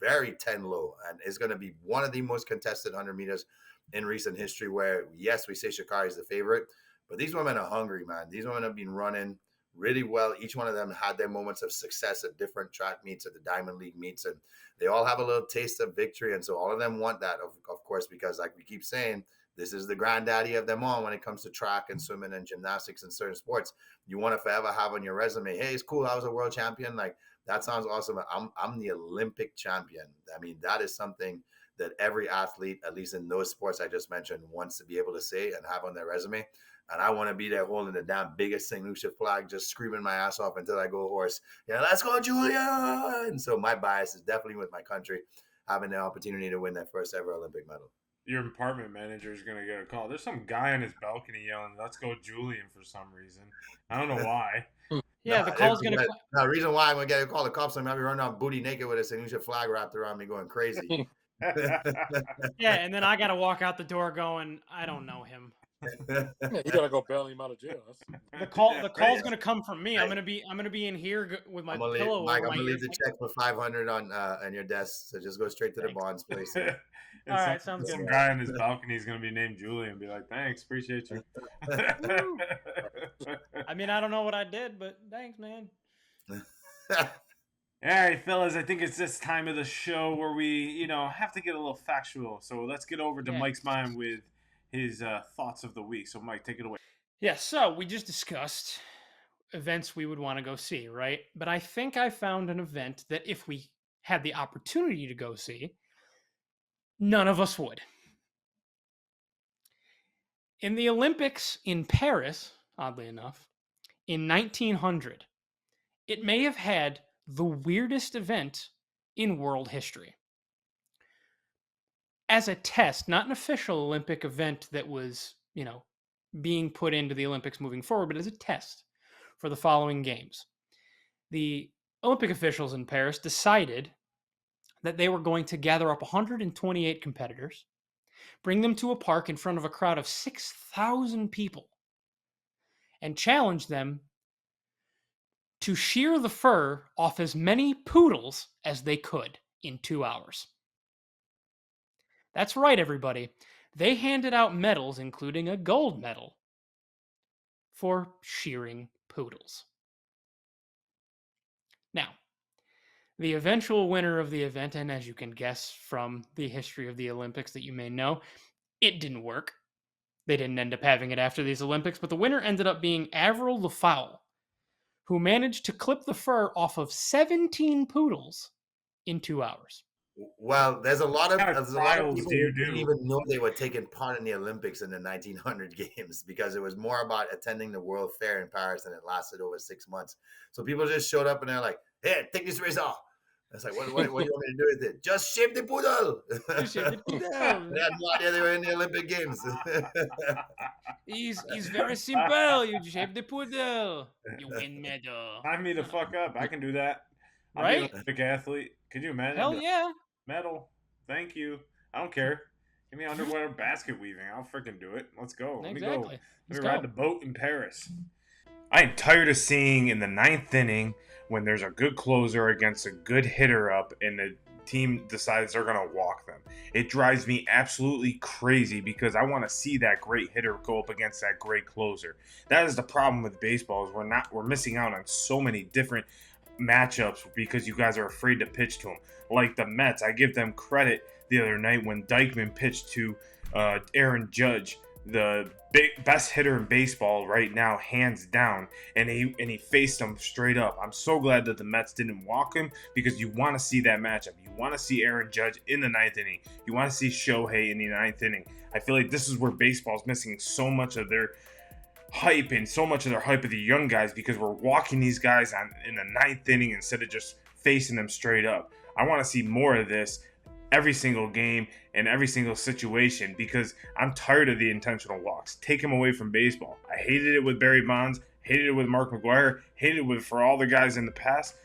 very 10 low. And it's going to be one of the most contested 100 meters in recent history where, yes, we say Sha'Carri is the favorite, but these women are hungry, man. These women have been running really well. Each one of them had their moments of success at different track meets, at the Diamond League meets, and they all have a little taste of victory. And so all of them want that, of course, because like we keep saying, this is the granddaddy of them all when it comes to track and swimming and gymnastics and certain sports. You want to forever have on your resume, hey, it's cool, I was a world champion. Like, that sounds awesome. I'm the Olympic champion. I mean, that is something that every athlete, at least in those sports I just mentioned, wants to be able to say and have on their resume. And I want to be there holding the damn biggest St. Lucia flag, just screaming my ass off until I go hoarse. Yeah, let's go, Julia! And so my bias is definitely with my country, having the opportunity to win that first ever Olympic medal. Your apartment manager is gonna get a call. There's some guy on his balcony yelling, "Let's go, Julian!" for some reason. I don't know why. Yeah, the call's gonna. The reason why I'm gonna get a call the cops, I'm gonna be running out booty naked with a St. Lucia flag wrapped around me, going crazy. Yeah, and then I gotta walk out the door going, I don't know him. You gotta go bail him out of jail. The call's gonna come from me. I'm gonna be in here with my pillow Mike, over I'm my gonna ear. leave the check for $500 on your desk, so just go straight to the bonds place. All right, sounds some good. guy on his balcony is gonna be named Julian and be like, "Thanks, appreciate you." I mean, I don't know what I did, but thanks, man. All right, fellas, I think it's this time of the show where we, have to get a little factual. So let's get over to Mike's mind with his thoughts of the week. So, Mike, take it away. Yeah, so we just discussed events we would want to go see, right? But I think I found an event that if we had the opportunity to go see, none of us would. In the Olympics in Paris, oddly enough, in 1900, it may have had the weirdest event in world history. As a test, not an official Olympic event that was, being put into the Olympics moving forward, but as a test for the following games. The Olympic officials in Paris decided that they were going to gather up 128 competitors, bring them to a park in front of a crowd of 6,000 people, and challenge them to shear the fur off as many poodles as they could in 2 hours. That's right, everybody. They handed out medals, including a gold medal, for shearing poodles. Now, the eventual winner of the event, and as you can guess from the history of the Olympics that you may know, it didn't work. They didn't end up having it after these Olympics, but the winner ended up being Avril Lafowl, who managed to clip the fur off of 17 poodles in 2 hours. Well, there's a lot of people who didn't even know they were taking part in the Olympics in the 1900 games because it was more about attending the World Fair in Paris and it lasted over 6 months. So people just showed up and they're like, "Hey, take this razor." It's like, what do you want me to do with it? Just shape the poodle. Just shape the poodle. They had no idea they were in the Olympic Games. He's very simple. You shape the poodle. You win medal. Sign me the fuck up. I can do that. Right? I'm an Olympic athlete. Could you imagine? Hell yeah. Medal. Thank you. I don't care. Give me underwater basket weaving. I'll freaking do it. Let's go. Let me go. Let me ride the boat in Paris. I am tired of seeing in the 9th inning when there's a good closer against a good hitter up and the team decides they're going to walk them. It drives me absolutely crazy because I want to see that great hitter go up against that great closer. That is the problem with baseball is we're missing out on so many different matchups because you guys are afraid to pitch to them. Like the Mets, I give them credit the other night when Dykeman pitched to Aaron Judge, the best hitter in baseball right now, hands down, and he faced him straight up. I'm so glad that the Mets didn't walk him because you want to see that matchup. You want to see Aaron Judge in the 9th inning. You want to see Shohei in the 9th inning. I feel like this is where baseball's missing so much of their hype and so much of their hype of the young guys because we're walking these guys in the 9th inning instead of just facing them straight up. I want to see more of this every single game and every single situation because I'm tired of the intentional walks. Take them away from baseball. I hated it with Barry Bonds, hated it with Mark McGwire, hated it for all the guys in the past.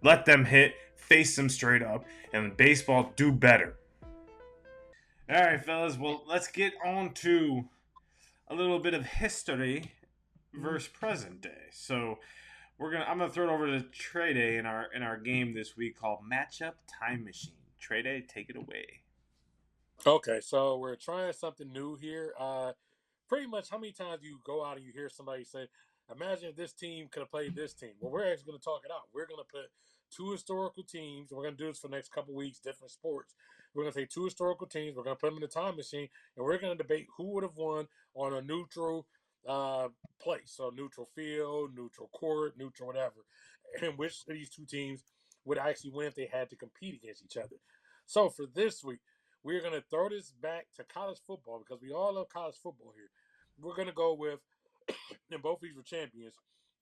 Let them hit, face them straight up, and baseball do better. All right, fellas. Well, let's get on to a little bit of history versus present day. So I'm gonna throw it over to Trey Day in our game this week called Matchup Time Machine. Trey Day, take it away. Okay, so we're trying something new here. Pretty much, how many times you go out and you hear somebody say, "Imagine if this team could have played this team." Well, we're actually going to talk it out. We're going to put two historical teams. We're going to do this for the next couple weeks, different sports. We're going to take two historical teams. We're going to put them in the time machine, and we're going to debate who would have won on a neutral place. So neutral field, neutral court, neutral whatever. And which of these two teams would actually win if they had to compete against each other. So for this week, we're going to throw this back to college football because we all love college football here. We're going to go with, and both of these were champions,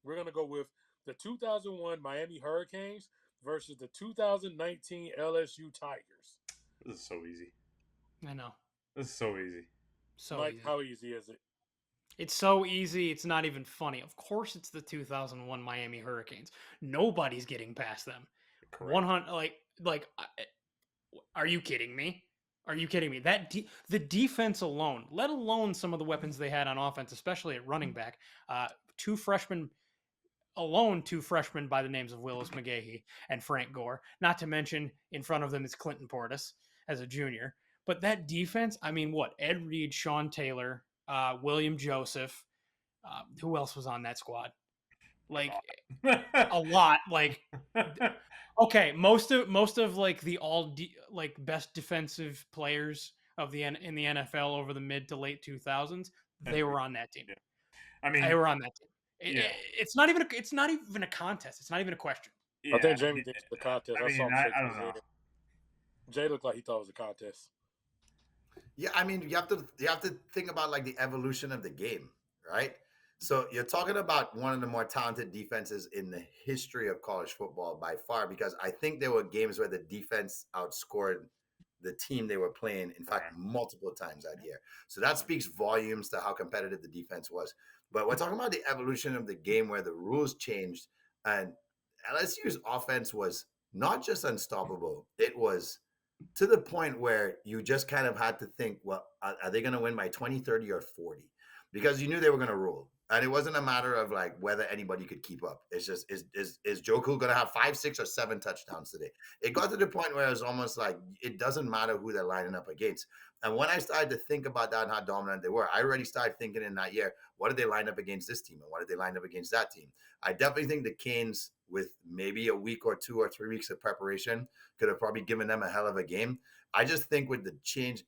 we're going to go with the 2001 Miami Hurricanes versus the 2019 LSU Tigers. This is so easy. I know. This is so easy. So Mike, easy. how easy is it? It's so easy. It's not even funny. Of course, it's the 2001 Miami Hurricanes. Nobody's getting past them. Correct. 100. Are you kidding me? Are you kidding me? The defense alone, let alone some of the weapons they had on offense, especially at running back, two freshmen by the names of Willis McGahee and Frank Gore. Not to mention, in front of them is Clinton Portis as a junior. But that defense, I mean, what? Ed Reed, Sean Taylor, William Joseph. Who else was on that squad? Like a lot. Like okay, most of like the best defensive players of in the NFL over the mid to late 2000s, they were on that team. Yeah. I mean, they were on that team. Yeah. It's not even a contest. It's not even a question. Yeah, I think Jamie thinks it's a contest. I saw him shake I his don't know. head. Jay looked like he thought it was a contest. Yeah, I mean, you have to think about like the evolution of the game, right? So you're talking about one of the more talented defenses in the history of college football by far, because I think there were games where the defense outscored the team they were playing, in fact, multiple times that year. So that speaks volumes to how competitive the defense was. But we're talking about the evolution of the game where the rules changed, and LSU's offense was not just unstoppable, it was to the point where you just kind of had to think, well, are they going to win by 20, 30, or 40? Because you knew they were going to roll. And it wasn't a matter of like whether anybody could keep up. It's just, is Joe Cool going to have 5, 6, or 7 touchdowns today? It got to the point where it was almost like it doesn't matter who they're lining up against. And when I started to think about that and how dominant they were, I already started thinking in that year, what did they line up against this team? And what did they line up against that team? I definitely think the Canes, with maybe a week or 2 or 3 weeks of preparation, could have probably given them a hell of a game. I just think with the change,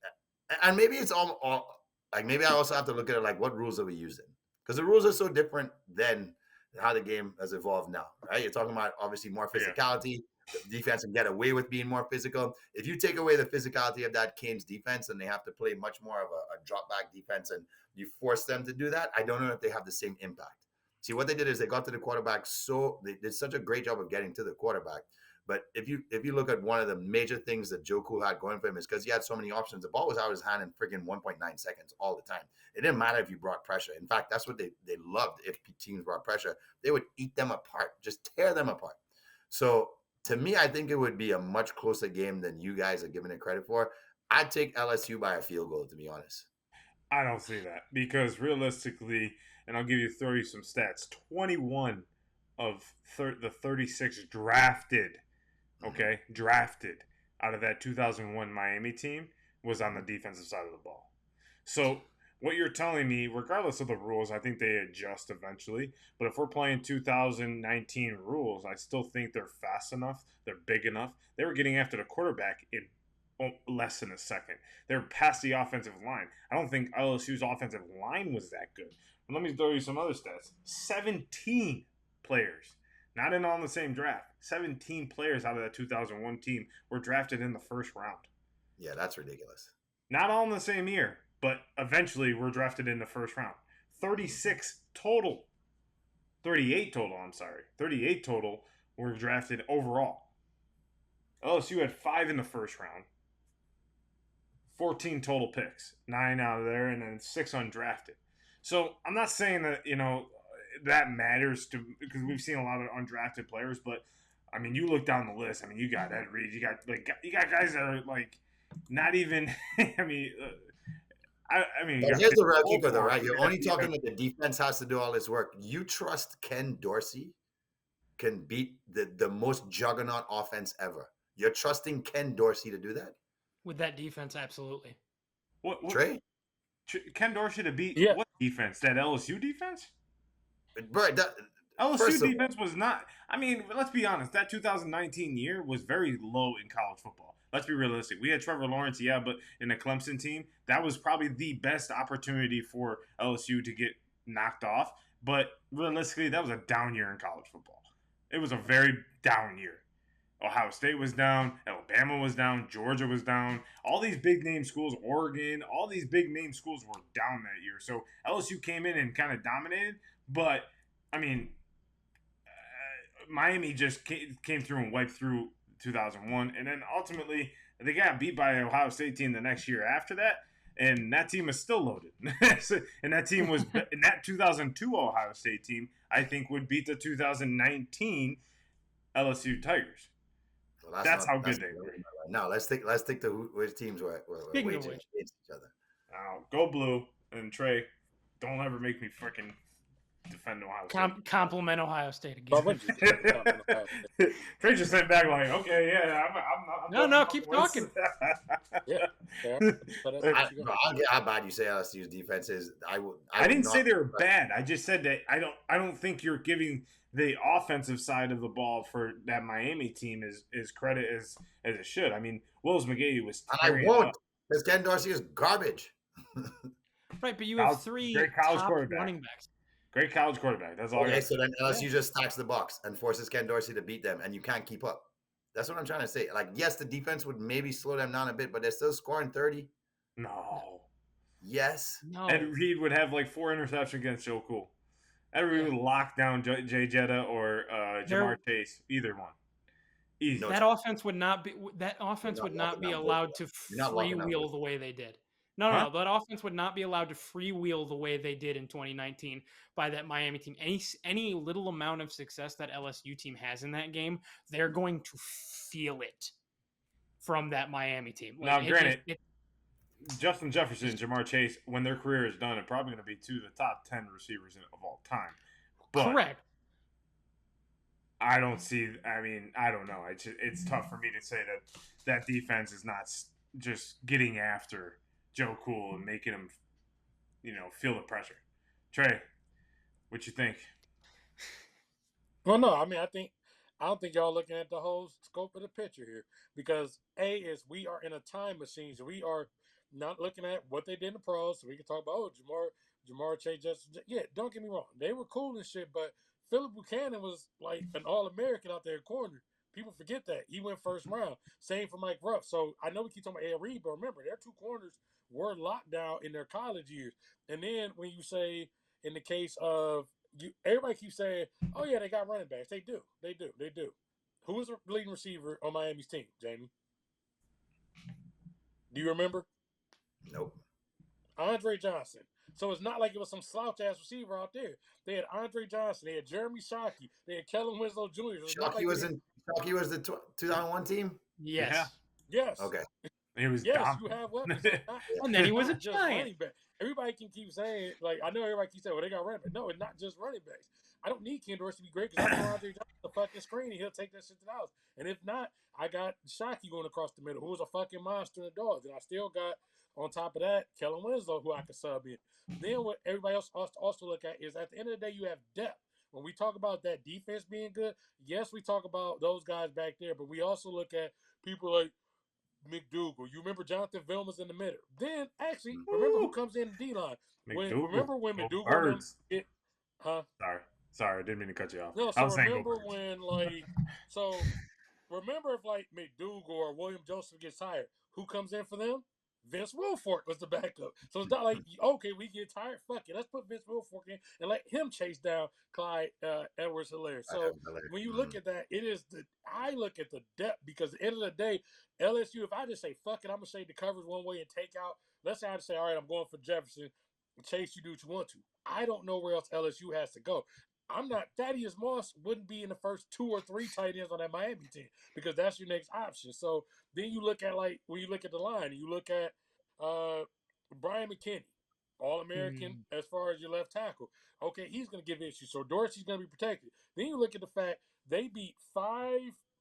and maybe it's all like, maybe I also have to look at it like, what rules are we using? Because the rules are so different than how the game has evolved now, right? You're talking about obviously more physicality. The defense can get away with being more physical. If you take away the physicality of that Canes defense and they have to play much more of a drop back defense and you force them to do that, I don't know if they have the same impact. See, what they did is they got to the quarterback, so they did such a great job of getting to the quarterback. But if you look at one of the major things that Joe Cool had going for him is because he had so many options. The ball was out of his hand in freaking 1.9 seconds all the time. It didn't matter if you brought pressure. In fact, that's what they loved. If teams brought pressure, they would eat them apart, just tear them apart. So to me, I think it would be a much closer game than you guys are giving it credit for. I'd take LSU by a field goal, to be honest. I don't see that because realistically, and I'll give you some stats. 21 of the 36 drafted out of that 2001 Miami team was on the defensive side of the ball. So what you're telling me, regardless of the rules, I think they adjust eventually. But if we're playing 2019 rules, I still think they're fast enough. They're big enough. They were getting after the quarterback in less than a second. They're past the offensive line. I don't think LSU's offensive line was that good. But let me throw you some other stats. 17 players, not in on the same draft. 17 players out of that 2001 team were drafted in the first round. Yeah, that's ridiculous. Not all in the same year, but eventually were drafted in the first round. 38 total, 38 total were drafted overall. LSU had 5 in the first round. 14 total picks, 9 out of there, and then 6 undrafted. So I'm not saying that, that matters because we've seen a lot of undrafted players, but I mean, you look down the list. I mean, you got Ed Reed, you got guys that are like not even. I mean, here's the real keeper, though, right? You're only talking that the defense has to do all this work. You trust Ken Dorsey can beat the most juggernaut offense ever. You're trusting Ken Dorsey to do that with that defense, absolutely. What Trey? Ken Dorsey to beat what defense? That LSU defense? Right. LSU First of all, defense was not. I mean, let's be honest. That 2019 year was very low in college football. Let's be realistic. We had Trevor Lawrence, yeah, but in the Clemson team, that was probably the best opportunity for LSU to get knocked off. But realistically, that was a down year in college football. It was a very down year. Ohio State was down, Alabama was down, Georgia was down. All these big name schools, Oregon, all these big name schools were down that year. So LSU came in and kind of dominated. But I mean, Miami just came through and wiped through 2001, and then ultimately they got beat by an Ohio State team the next year after that, and that team is still loaded. And that team was in that 2002 Ohio State team. I think would beat the 2019 LSU Tigers. well, That's how good they were. No, let's think to which teams were Speaking of waging which. against each other. Go blue, and Trey, don't ever make me freaking defend Ohio State. Compliment Ohio State again. But when you did compliment Ohio State. Trey just sent back like, okay, yeah, I'm No, keep talking. Yeah, fair. But that's what you got. I'll get how bad you say LSU's defense is. I didn't say they were bad. I just said that I don't think you're giving the offensive side of the ball for that Miami team is credit as it should. I mean, Willis McGahee was And I tearing it won't, up. because Ken Dorsey is garbage. Right, but you have three great college top quarterback. running backs. Great college quarterback. That's all. Okay, so then LSU just stacks the box and forces Ken Dorsey to beat them, and you can't keep up. That's what I'm trying to say. Like, yes, the defense would maybe slow them down a bit, but they're still scoring 30. No. Yes. No. Ed Reed would have like 4 interceptions against Joe Cool. Ed Reed would lock down Jay Jetta or Jamar Chase, either one. Easy. That offense would not be allowed to freewheel the way they did. No, that offense would not be allowed to freewheel the way they did in 2019 by that Miami team. Any little amount of success that LSU team has in that game, they're going to feel it from that Miami team. Now, granted, Justin Jefferson and Jamar Chase, when their career is done, are probably going to be 2 of the top 10 receivers of all time. But correct. I don't see. I mean, I don't know. It's tough for me to say that defense is not just getting after Joe Cool and making him, feel the pressure. Trey, what you think? Well, no, I mean, I don't think y'all looking at the whole scope of the picture here, because we are in a time machine, so we are not looking at what they did in the pros. So we can talk about Jamar Chase, don't get me wrong, they were cool and shit, but Philip Buchanan was like an All-American out there corner. People forget that he went first round. Same for Mike Ruff. So I know we keep talking about Ed Reed, but remember, their 2 corners were locked down in their college years. And then when you say in the case of everybody keeps saying, "Oh yeah, they got running backs." They do. Who was the leading receiver on Miami's team, Jamie? Do you remember? Nope. Andre Johnson. So it's not like it was some slouch ass receiver out there. They had Andre Johnson. They had Jeremy Shockey. They had Kellen Winslow Jr. Shockey was the 2001 team? Yes. Yeah. Yes. Okay. He was yes, dominant. you have weapons. And then he was a just giant. running back. Everybody can keep saying, like, I know everybody keeps saying, well, they got running back. No, it's not just running backs. I don't need Ken Dorsey to be great because I know Andre Johnson the fucking screen and he'll take that shit to the house. And if not, I got Shockey going across the middle, who was a fucking monster in the dogs. And I still got, on top of that, Kellen Winslow, who I could sub in. Then what everybody else also look at is at the end of the day, you have depth. When we talk about that defense being good, yes, we talk about those guys back there, but we also look at people like McDougal. You remember Jonathan Vilma's in the middle. Then, actually, remember who comes in the D-line. Remember when McDougal Sorry, I didn't mean to cut you off. No, so remember when, remember if, like, McDougal or William Joseph gets tired, who comes in for them? Vince Wilfork was the backup. So it's not like, okay, we get tired, fuck it. Let's put Vince Wilfork in and let him chase down Clyde Edwards-Helaire. So when you look at that, I look at the depth, because at the end of the day, LSU, if I just say, fuck it, I'm going to say the coverage one way and take out, let's say I just say, all right, I'm going for Jefferson. Chase, you do what you want to. I don't know where else LSU has to go. Thaddeus Moss wouldn't be in the first 2 or 3 tight ends on that Miami team, because that's your next option. So then you look at, like, when you look at the line, you look at Brian McKinney, All-American as far as your left tackle. Okay, he's going to give issues. So Dorsey's going to be protected. Then you look at the fact they beat 5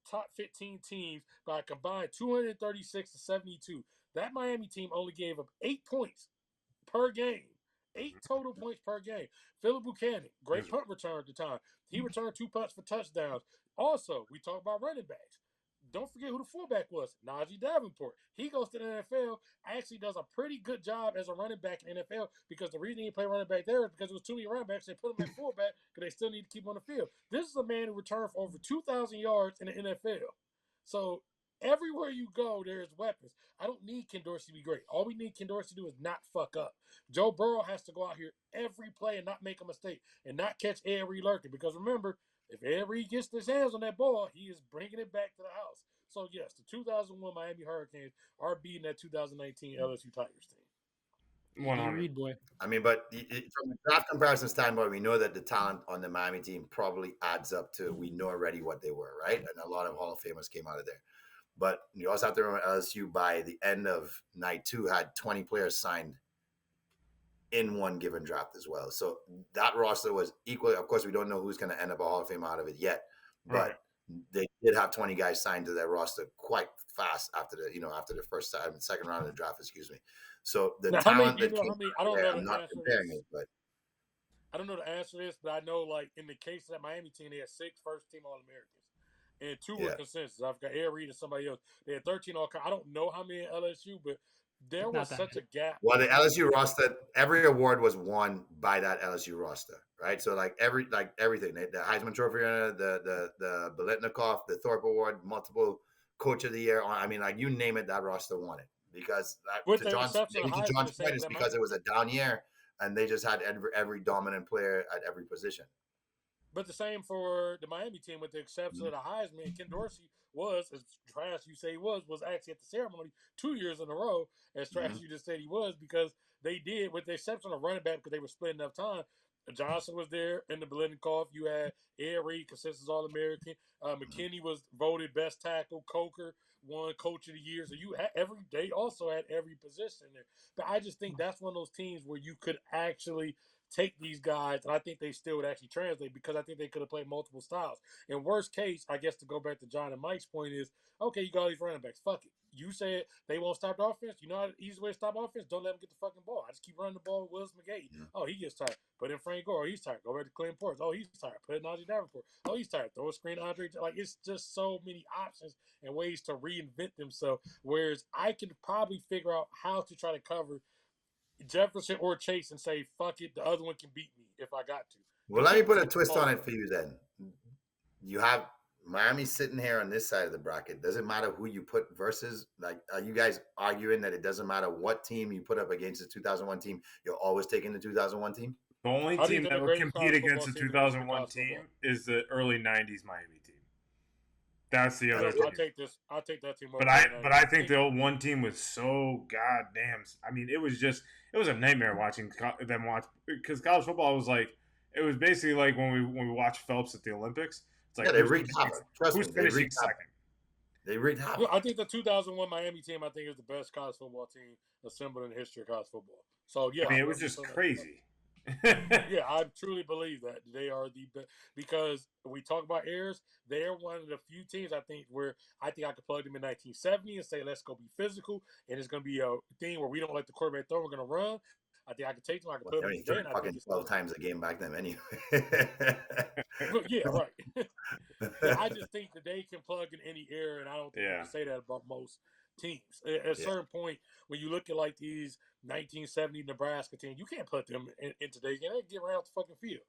top 15 teams by a combined 236 to 72. That Miami team only gave up 8 points per game 8 total points per game. Philip Buchanan, great punt return at the time. He returned 2 punts for touchdowns. Also, we talk about running backs. Don't forget who the fullback was, Najee Davenport. He goes to the NFL, actually does a pretty good job as a running back in the NFL because the reason he played running back there is because it was too many running backs. They put him at fullback because they still need to keep him on the field. This is a man who returned for over 2,000 yards in the NFL. So everywhere you go, there's weapons. I don't need Ken Dorsey to be great. All we need Ken Dorsey to do is not fuck up. Joe Burrow has to go out here every play and not make a mistake and not catch Ed Reed lurking. Because remember, if Ed Reed gets his hands on that ball, he is bringing it back to the house. So, yes, the 2001 Miami Hurricanes are beating that 2019 LSU Tigers team. 100. Reed boy. I mean, but from a draft comparison standpoint, we know that the talent on the Miami team probably adds up to, we know already what they were, right? And a lot of Hall of Famers came out of there. But you also have to remember LSU by the end of night 2 had 20 players signed in one given draft as well. So that roster was equally, of course, we don't know who's going to end up a Hall of Fame out of it yet, but they did have 20 guys signed to their roster quite fast after the first, second round of the draft, excuse me. So the talent that came I don't know I'm not comparing it, but I don't know the answer to this, but I know, like, in the case of that Miami team, they had 6 first-team All-Americans. And 2 were consensus. I've got Ed Reed and somebody else. They had 13 all. I don't know how many in LSU, but there was such a gap. Well, the LSU roster, every award was won by that LSU roster, right? So everything, the Heisman Trophy winner, the Biletnikoff, the Thorpe Award, multiple Coach of the Year. I mean, like, you name it, that roster won it because to John's point, is because it was a down year and they just had every dominant player at every position. But the same for the Miami team, with the exception of the Heisman. Ken Dorsey was, as trash you say he was actually at the ceremony 2 years in a row, as trash you just said he was, because they did, with the exception of running back, because they were splitting up time. Johnson was there in the Biletnikoff. You had Ed Reed, consensus All-American. McKinney was voted best tackle. Coker won Coach of the Year. So you had they also had every position there. But I just think that's one of those teams where you could actually take these guys, and I think they still would actually translate, because I think they could have played multiple styles. In worst case, I guess, to go back to John and Mike's point is, okay, you got all these running backs. Fuck it. You said they won't stop the offense. You know how the easy way to stop offense? Don't let them get the fucking ball. I just keep running the ball with Willis McGahee. Yeah. Oh, he gets tired. Put in Frank Gore. Oh, he's tired. Go back to Clint Portis. Oh, he's tired. Put in Najee Davenport. Oh, he's tired. Throw a screen to Andre. Like, it's just so many options and ways to reinvent themselves. Whereas I could probably figure out how to try to cover Jefferson or Chase and say, fuck it, the other one can beat me if I got to. Well, let me put a twist on it for you then. You have Miami sitting here on this side of the bracket. Doesn't matter who you put versus, like, are you guys arguing that it doesn't matter what team you put up against the 2001 team, you're always taking the 2001 team? The only team that would compete against the 2001 team is the early 90s Miami team. That's the other team. I'll take that team over. But I think the 01 team was so goddamn. I mean, it was a nightmare watching them watch, because college football was like, it was basically like when we watched Phelps at the Olympics. It's like, they wreaked havoc. Trust me, they wreaked second. They wreaked havoc. I think the 2001 Miami team, I think, is the best college football team assembled in the history of college football. So yeah, I mean, it was just crazy. Yeah, I truly believe that they are the best, because we talk about errors. They're one of the few teams, I think, where I think I could plug them in 1970 and say, let's go be physical, and it's going to be a thing where we don't let the quarterback throw. We're going to run. I think I could take them. I could put them in. Fucking 12 times a game back then, anyway. Yeah, right. Yeah, I just think that they can plug in any error, and I don't think you can say that about most teams. At a certain point, when you look at like these 1970 Nebraska teams, you can't put them in today's game. They get right off the fucking field.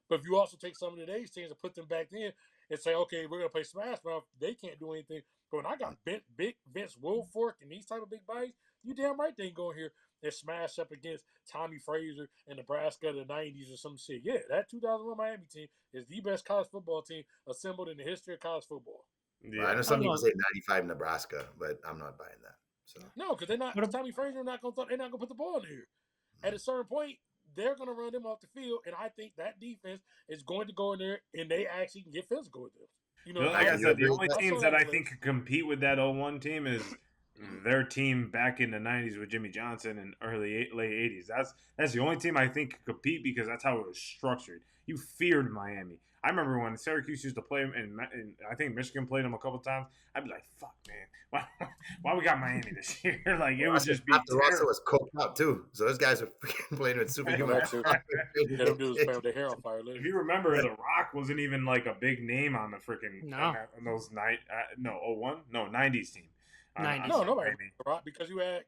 But if you also take some of today's teams and put them back in and say, okay, we're going to play smash mouth, they can't do anything. But when I got big Vince Wilfork and these type of big bodies, you damn right they ain't going here and smash up against Tommy Frazier and Nebraska of the 90s or some shit. Yeah, that 2001 Miami team is the best college football team assembled in the history of college football. Yeah. Well, I know some people say 95 Nebraska, but I'm not buying that. So. No, because they're not. Tommy Frazier not going to put the ball in here. At a certain point, they're going to run them off the field, and I think that defense is going to go in there, and they actually can get physical with them. You know, like I said, the only teams that I think could compete with that 01 team is their team back in the '90s with Jimmy Johnson and late '80s. That's the only team I think could compete because that's how it was structured. You feared Miami. I remember when Syracuse used to play them, and I think Michigan played them a couple times. I'd be like, "Fuck, man, why we got Miami this year?" Like it would just be half the roster terrible. was coked up too, so those guys were freaking playing with superhuman. That too. Yeah, them dudes playing with their hair on fire. If Literally. you remember, The Rock wasn't even like a big name on the freaking No. on those no 01 no '90s team. 90s. No, nobody Miami. rock because you had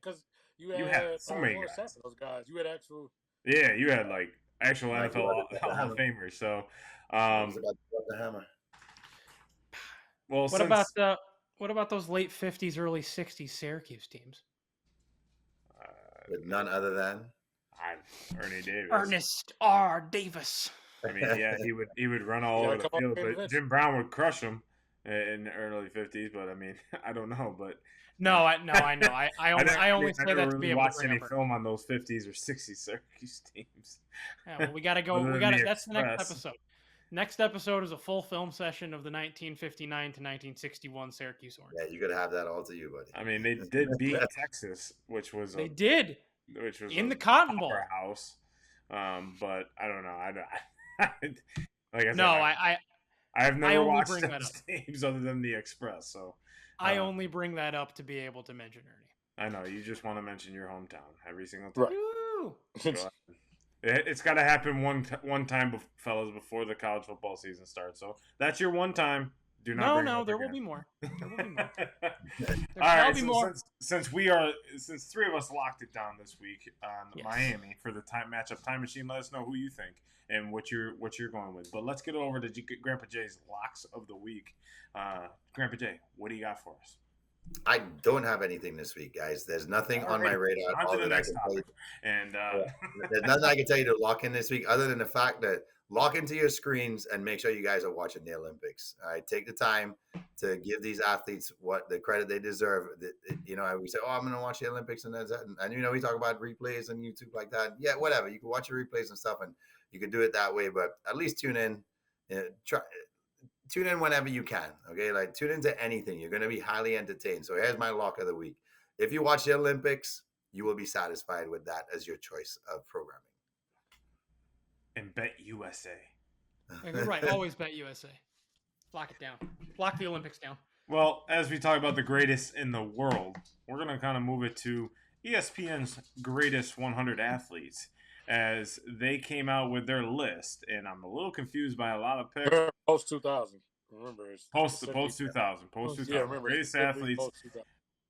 so many Warren guys. Sapp, those guys. You had actual. Yeah, you had like actual Like, NFL Hall of Famers. So, I was about to drop the hammer. well, What about those late 50s, early 60s Syracuse teams? With none other than Ernie Davis. Ernest R. Davis. I mean, yeah, he would run all Yeah, over the come on, field, man, but Vince. Jim Brown would crush him in the early '50s. But I mean, I don't know, but No, I know. I only say that to be able to watch bring any up. film on those '50s or '60s Syracuse teams. Yeah, well, we got to go. Other We than got the to. That's the next Express. episode. Next episode is a full film session of the 1959 to 1961 Syracuse Orange. yeah, you could have that all to you, buddy. I mean, they did beat Texas, which was They did in the Cotton Bowl. House. But I don't know. Like I said, No, I've I never only watched bring that those teams other than the Express. So I only bring that up to be able to mention Ernie. I know you just want to mention your hometown every single time. Right. Woo! Go ahead. It's got to happen one time, fellas, before the college football season starts. So that's your one time. Do not. bring it No, up there again. will be more. There will be more. All right, be so more. since three of us locked it down this week on Yes. Miami for the matchup time machine, let us know who you think and what you're going with. But let's get over to Grandpa Jay's locks of the week. Grandpa Jay, what do you got for us? I don't have anything this week, guys. There's nothing on my radar. On to all the that I next can tell you. topic. And There's nothing I can tell you to lock in this week other than the fact that lock into your screens and make sure you guys are watching the Olympics. All right, take the time to give these athletes what the credit they deserve. You know, we say, "Oh, I'm going to watch the Olympics," and you know, we talk about replays on YouTube like that. Yeah, whatever. You can watch your replays and stuff, and you can do it that way. But at least tune in. Tune in whenever you can. Okay, like tune into anything. You're going to be highly entertained. So here's my lock of the week. If you watch the Olympics, you will be satisfied with that as your choice of programming. And bet USA. You're right. Always bet USA. Lock it down. Lock the Olympics down. Well, as we talk about the greatest in the world, we're going to kind of move it to ESPN's greatest 100 athletes as they came out with their list. And I'm a little confused by a lot of picks. Post 2000. Remember, it's Post 2000. Yeah, remember, Greatest athletes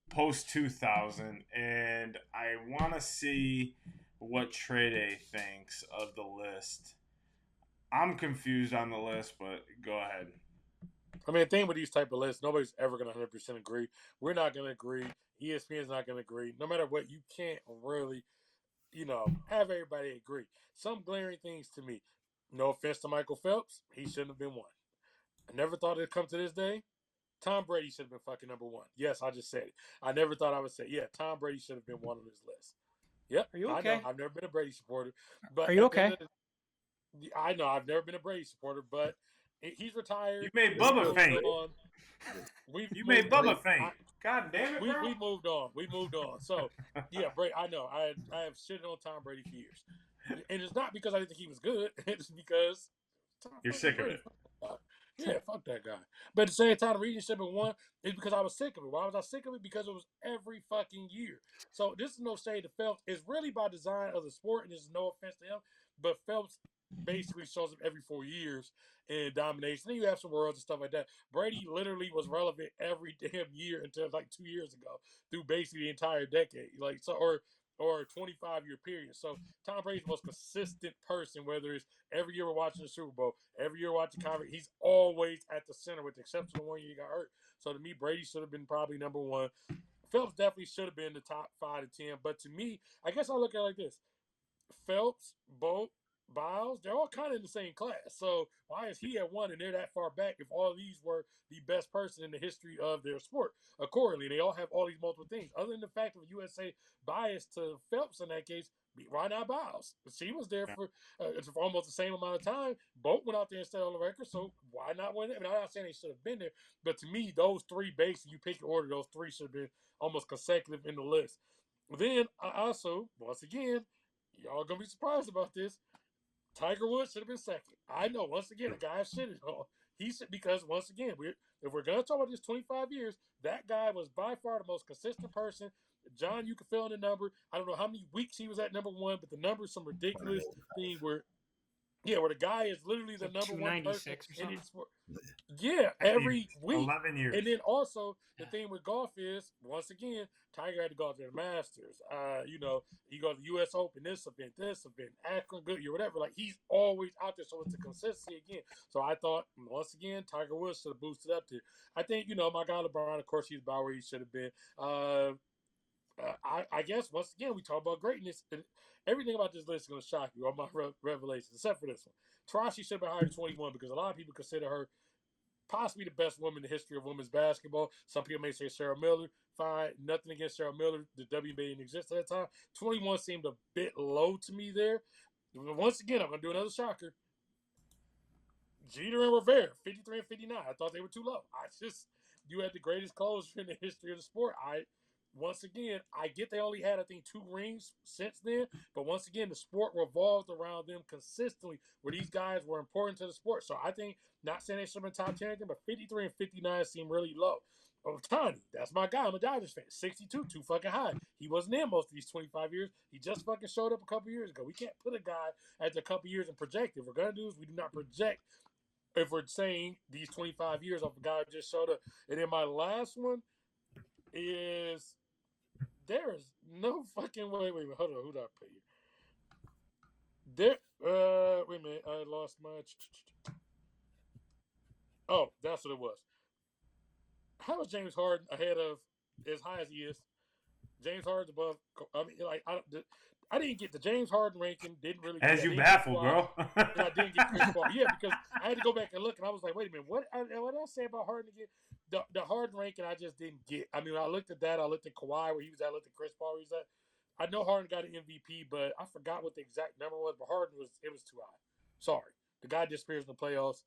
post 2000. And I want to see what Trey thinks of the list. I'm confused on the list, but go ahead. I mean, the thing with these type of lists, nobody's ever going to 100% agree. We're not going to agree. ESPN's not going to agree. No matter what, you can't really, have everybody agree. Some glaring things to me. No offense to Michael Phelps, he shouldn't have been one. I never thought it'd come to this day. Tom Brady should have been fucking number one. Yes, I just said it. I never thought I would say, yeah, Tom Brady should have been one on this list. Yep. Are you okay? I know. I've never been a Brady supporter. But are you okay? I know. I've never been a Brady supporter, but he's retired. You made Bubba faint. You made Bubba faint. God damn it, bro. We moved on. We moved on. So, yeah, Brady. I know. I have shitted on Tom Brady for years, and it's not because I didn't think he was good. It's because you're sick of it. Yeah, fuck that guy. But at the same time, the reason he should have been one is because I was sick of it. Why was I sick of it? Because it was every fucking year. So this is no shade to Phelps. It's really by design of the sport, and there's no offense to him. But Phelps basically shows up every 4 years in domination. Then you have some worlds and stuff like that. Brady literally was relevant every damn year until like 2 years ago, through basically the entire decade. Or a 25-year period. So Tom Brady's the most consistent person, whether it's every year we're watching the Super Bowl, every year we're watching conference, he's always at the center, with the exception of 1 year he got hurt. So to me, Brady should have been probably number one. Phelps definitely should have been in the top 5 to 10. But to me, I guess I look at it like this. Phelps, Bolt, Biles, they're all kind of in the same class. So why is he at one and they're that far back if all of these were the best person in the history of their sport? Accordingly, they all have all these multiple things. Other than the fact of USA bias to Phelps in that case, why not Biles? She was there for almost the same amount of time. Both went out there and set on the record, so why not win it? I mean, I'm not saying they should have been there, but to me, those three basically, you pick your order, those three should have been almost consecutive in the list. Then I also, once again, y'all gonna be surprised about this. Tiger Woods should have been second. I know, once again, a guy shitted on. He should, because once again, if we're gonna talk about this 25 years, that guy was by far the most consistent person. John, you can fill in the number. I don't know how many weeks he was at number one, but the number's some ridiculous thing where the guy is literally the like number one person in his sport. Yeah, every week. 11 years. And then also the thing with golf is, once again, Tiger had to go out to the Masters. You go to the U.S. Open, this event, Akron, Goodyear, whatever. Like, he's always out there, so it's a consistency again. So I thought, once again, Tiger Woods should have boosted up there. I think, my guy LeBron, of course, he's about where he should have been. I guess, once again, we talk about greatness. And everything about this list is going to shock you, all my revelations, except for this one. Taurasi should have been hired at 21 because a lot of people consider her possibly the best woman in the history of women's basketball. Some people may say Sarah Miller. Fine, nothing against Sarah Miller. The WNBA didn't exist at that time. 21 seemed a bit low to me there. Once again, I'm going to do another shocker. Jeter and Rivera, 53 and 59. I thought they were too low. You had the greatest closer in the history of the sport. Once again, I get they only had, I think, 2 rings since then. But once again, the sport revolved around them consistently, where these guys were important to the sport. So I think, not saying they should have been top 10, but 53 and 59 seem really low. Tony, that's my guy. I'm a Dodgers fan. 62, too fucking high. He wasn't in most of these 25 years. He just fucking showed up a couple years ago. We can't put a guy after a couple years and project. If we're going to do this, we do not project if we're saying these 25 years of a guy who just showed up. And then my last one is... There is no fucking way. Wait, hold on. Who did I put here? Wait a minute. I lost my. Oh, that's what it was. How is James Harden ahead of, as high as he is? James Harden's above. I mean, like, I didn't get the James Harden ranking. Didn't really. As you baffled, bro. And I didn't get Chris Paul. Yeah, because I had to go back and look, and I was like, wait a minute, what did I say about Harden again? The Harden ranking I just didn't get. I mean, when I looked at that, I looked at Kawhi where he was at, I looked at Chris Paul where he was at. I know Harden got an MVP, but I forgot what the exact number was. But Harden was too high. Sorry, the guy disappears in the playoffs.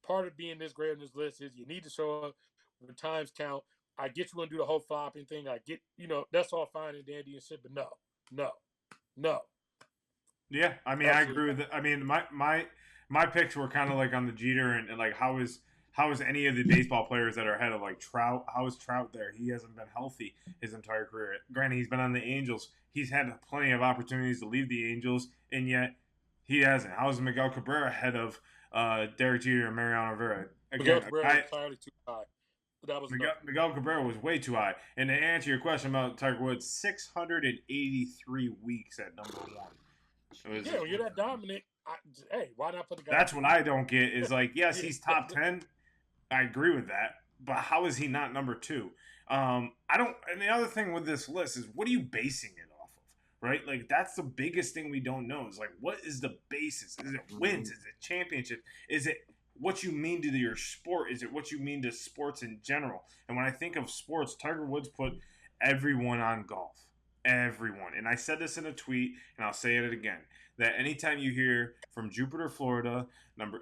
Part of being this great on this list is you need to show up when times count. I get you want to do the whole flopping thing. I get, that's all fine and dandy and shit, but no. Yeah, I mean, I agree with that. I mean, my picks were kind of like on the Jeter and like how is any of the baseball players that are ahead of like Trout? How is Trout there? He hasn't been healthy his entire career. Granted, he's been on the Angels. He's had plenty of opportunities to leave the Angels, and yet he hasn't. How is Miguel Cabrera ahead of Derek Jeter and Mariano Rivera? Again, Miguel Cabrera was entirely too high. That was Miguel Cabrera was way too high. And to answer your question about Tiger Woods, 683 weeks at number one. When you're that dominant, why not put the guy? That's what I don't get is like, yes, he's top 10. I agree with that. But how is he not number 2? I don't. And the other thing with this list is, what are you basing it off of? Right? Like, that's the biggest thing we don't know is like, what is the basis? Is it wins? Is it championship? Is it what you mean to your sport? Is it what you mean to sports in general? And when I think of sports, Tiger Woods put everyone on golf. Everyone. And I said this in a tweet, and I'll say it again, that anytime you hear from Jupiter, Florida, number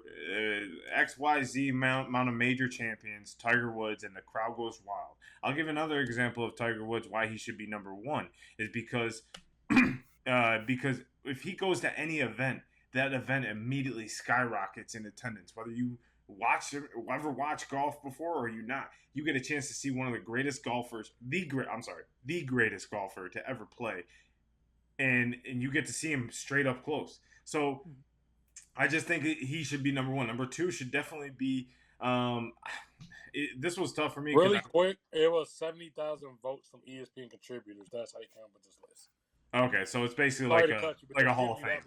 XYZ amount of major champions, Tiger Woods, and the crowd goes wild. I'll give another example of Tiger Woods, why he should be number 1, is because if he goes to any event, that event immediately skyrockets in attendance. Whether you ever watch golf before or you not, you get a chance to see one of the greatest golfers, the greatest golfer to ever play, and you get to see him straight up close. So I just think he should be number 1. Number 2 should definitely be. This was tough for me. Really quick, it was 70,000 votes from ESPN contributors. That's how you come up with this list. Okay, so it's basically like a Hall of Fame.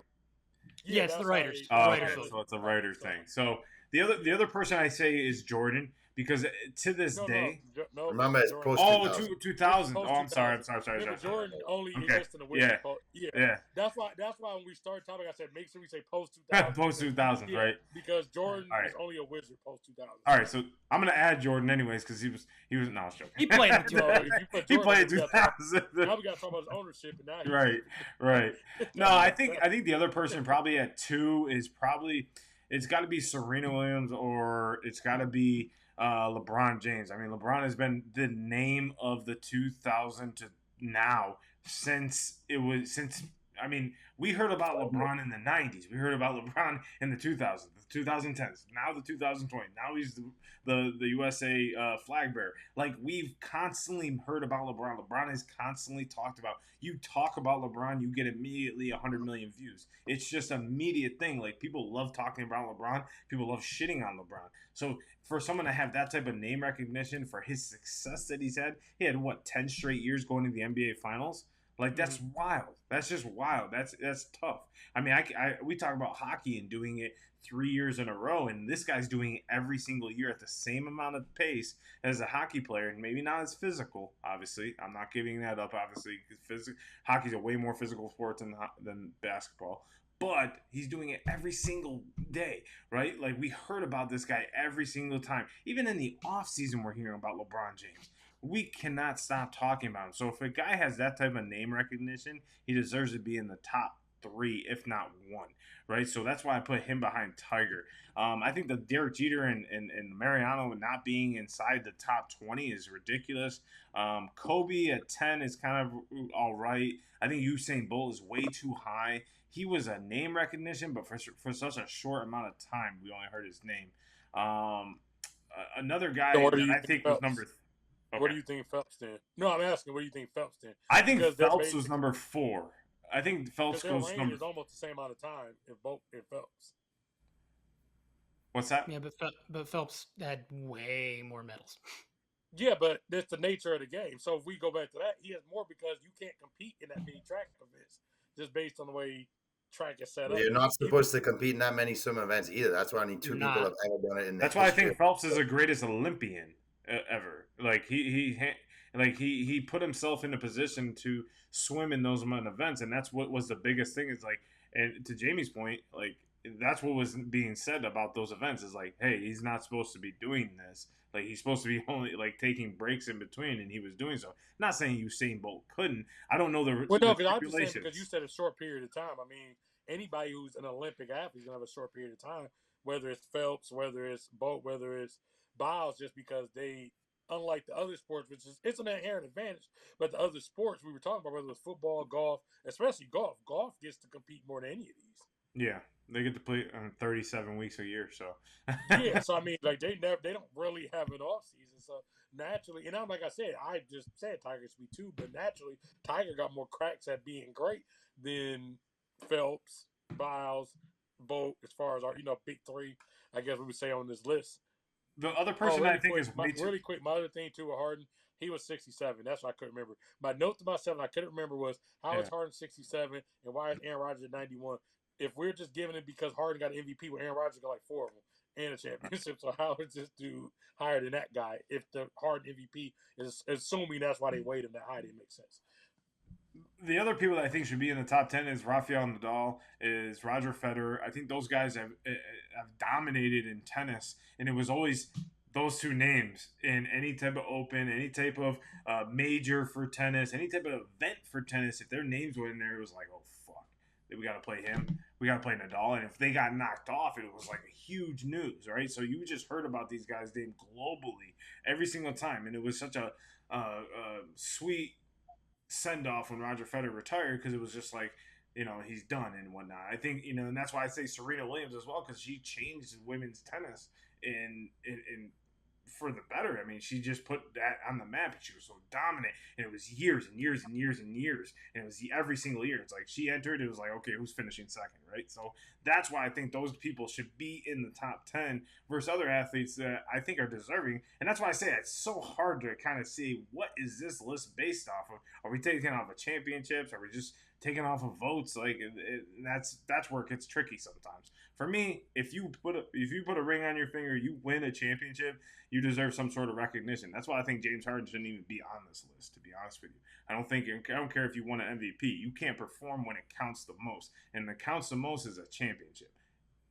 Yeah, it's the writers. So it's a writer thing. So The other person I say is Jordan because to this No, no, day. no, Remember, it's Jordan. post Oh, 2000. 2000. Oh, Post I'm sorry. 2000. Sorry. Remember, Jordan only Okay. exists in the Yeah. Wizard. Yeah, Yeah. that's why when we started talking, I said make sure we say post 2000. Post 2000, Yeah, right? because Jordan All right. was only a Wizard post 2000. All right. So I'm gonna add Jordan anyways because he was. No, I was joking. He played in No, if you put He Jordan, played we got to talk. 2000. Now we got to talk about his ownership, and now he's Right. No, I think the other person probably at 2 is probably it's got to be Serena Williams or it's got to be LeBron James. I mean, LeBron has been the name of the 2000 to now since. I mean, we heard about LeBron in the 90s. We heard about LeBron in the 2000s, the 2010s, now the 2020. Now he's the USA flag bearer. Like, we've constantly heard about LeBron. LeBron is constantly talked about. You talk about LeBron, you get immediately 100 million views. It's just an immediate thing. Like, people love talking about LeBron. People love shitting on LeBron. So for someone to have that type of name recognition for his success that he had what, 10 straight years going to the NBA Finals. Like, that's wild. That's just wild. That's tough. I mean, we talk about hockey and doing it 3 years in a row, and this guy's doing it every single year at the same amount of pace as a hockey player, and maybe not as physical. Obviously, I'm not giving that up. Obviously, hockey's a way more physical sport than basketball. But he's doing it every single day, right? Like, we heard about this guy every single time. Even in the off season, we're hearing about LeBron James. We cannot stop talking about him. So if a guy has that type of name recognition, he deserves to be in the top 3, if not 1, right? So that's why I put him behind Tiger. I think the Derek Jeter and Mariano not being inside the top 20 is ridiculous. Kobe at 10 is kind of all right. I think Usain Bolt is way too high. He was a name recognition, but for such a short amount of time, we only heard his name. Another guy that I think was number. Okay. What do you think Phelps did? No, I'm asking. What do you think Phelps did? I think Phelps was number 4. I think Phelps goes number. Is almost the same amount of time if Phelps. What's that? Yeah, but Phelps had way more medals. Yeah, but that's the nature of the game. So if we go back to that, he has more because you can't compete in that many track events just based on the way track is set up. You're not supposed to compete in that many swim events either. That's why I need 2 people have ever done it. That's why I think Phelps is the greatest Olympian ever. Like he put himself in a position to swim in those amount of events, and that's what was the biggest thing. Is like, and to Jamie's point, like that's what was being said about those events is like, hey, he's not supposed to be doing this. Like, he's supposed to be only like taking breaks in between, and he was doing so. Not saying Usain Bolt couldn't. I don't know the. Well, no, because I'm just saying because you said a short period of time. I mean, anybody who's an Olympic athlete is gonna have a short period of time. Whether it's Phelps, whether it's Bolt, whether it's Biles, just because they, unlike the other sports, which is it's an inherent advantage, but the other sports we were talking about, whether it's football, golf, especially golf gets to compete more than any of these. Yeah, they get to play 37 weeks a year, so yeah. So I mean, like they don't really have an off season, so naturally, and I'm like I said, I just said Tiger should be 2, but naturally, Tiger got more cracks at being great than Phelps, Biles, Bolt, as far as our big 3, I guess we would say on this list. The other person I think is way too... Really quick, my other thing too with Harden, he was 67. That's what I couldn't remember. My note to myself, I couldn't remember was how is Harden 67 and why is Aaron Rodgers at 91? If we're just giving it because Harden got an MVP, well, Aaron Rodgers got like 4 of them and a championship. So how is this dude higher than that guy? If the Harden MVP is assuming that's why they weighed him that high, it makes sense. The other people that I think should be in the top 10 is Rafael Nadal, is Roger Federer. I think those guys have dominated in tennis, and it was always those 2 names in any type of open, any type of major for tennis, any type of event for tennis. If their names were in there, it was like, oh, fuck. We got to play him. We got to play Nadal. And if they got knocked off, it was like a huge news, right? So you just heard about these guys named globally every single time. And it was such a sweet send-off when Roger Federer retired because it was just like, he's done and whatnot. I think, and that's why I say Serena Williams as well, because she changed women's tennis in for the better. I mean, she just put that on the map, and she was so dominant, and it was years and years and years and years, and it was every single year. It's like she entered, it was like, okay, who's finishing second, right? So that's why I think those people should be in the top 10 versus other athletes that I think are deserving, and that's why I say it's so hard to kind of see what is this list based off of. Are we taking off of championships? Are we just taken off of votes. Like that's where it gets tricky sometimes. For me, if you put a ring on your finger, you win a championship, you deserve some sort of recognition. That's why I think James Harden shouldn't even be on this list. To be honest with you, I don't care if you won an MVP. You can't perform when it counts the most, and the counts the most is a championship.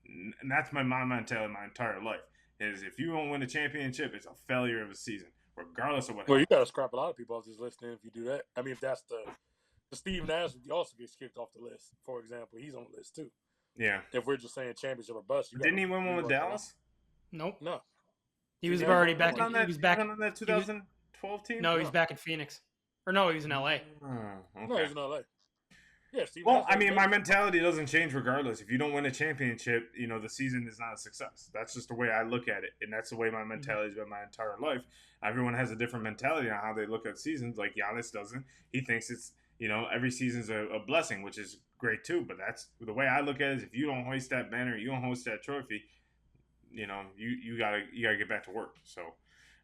And that's my mentality my entire life. Is if you don't win a championship, it's a failure of a season, regardless of what Well, you happens. got to scrap a lot of people off this list then if you do that. I mean, if that's the Steve Nash also gets kicked off the list, for example. He's on the list too. Yeah. If we're just saying championship or bust, Didn't he win one with Dallas? Nope. No. He was already back. On that, he was back on that 2012 team. No, he's back in Phoenix. Or no, he was in LA. Okay. No, he's in LA. Yeah, Steve well, Nash I mean, my mentality doesn't change regardless. If you don't win a championship, the season is not a success. That's just the way I look at it, and that's the way my mentality has been my entire life. Everyone has a different mentality on how they look at seasons. Like Giannis doesn't. He thinks it's every season's a blessing, which is great too. But that's the way I look at it. Is if you don't hoist that banner, you don't hoist that trophy, you gotta get back to work. So.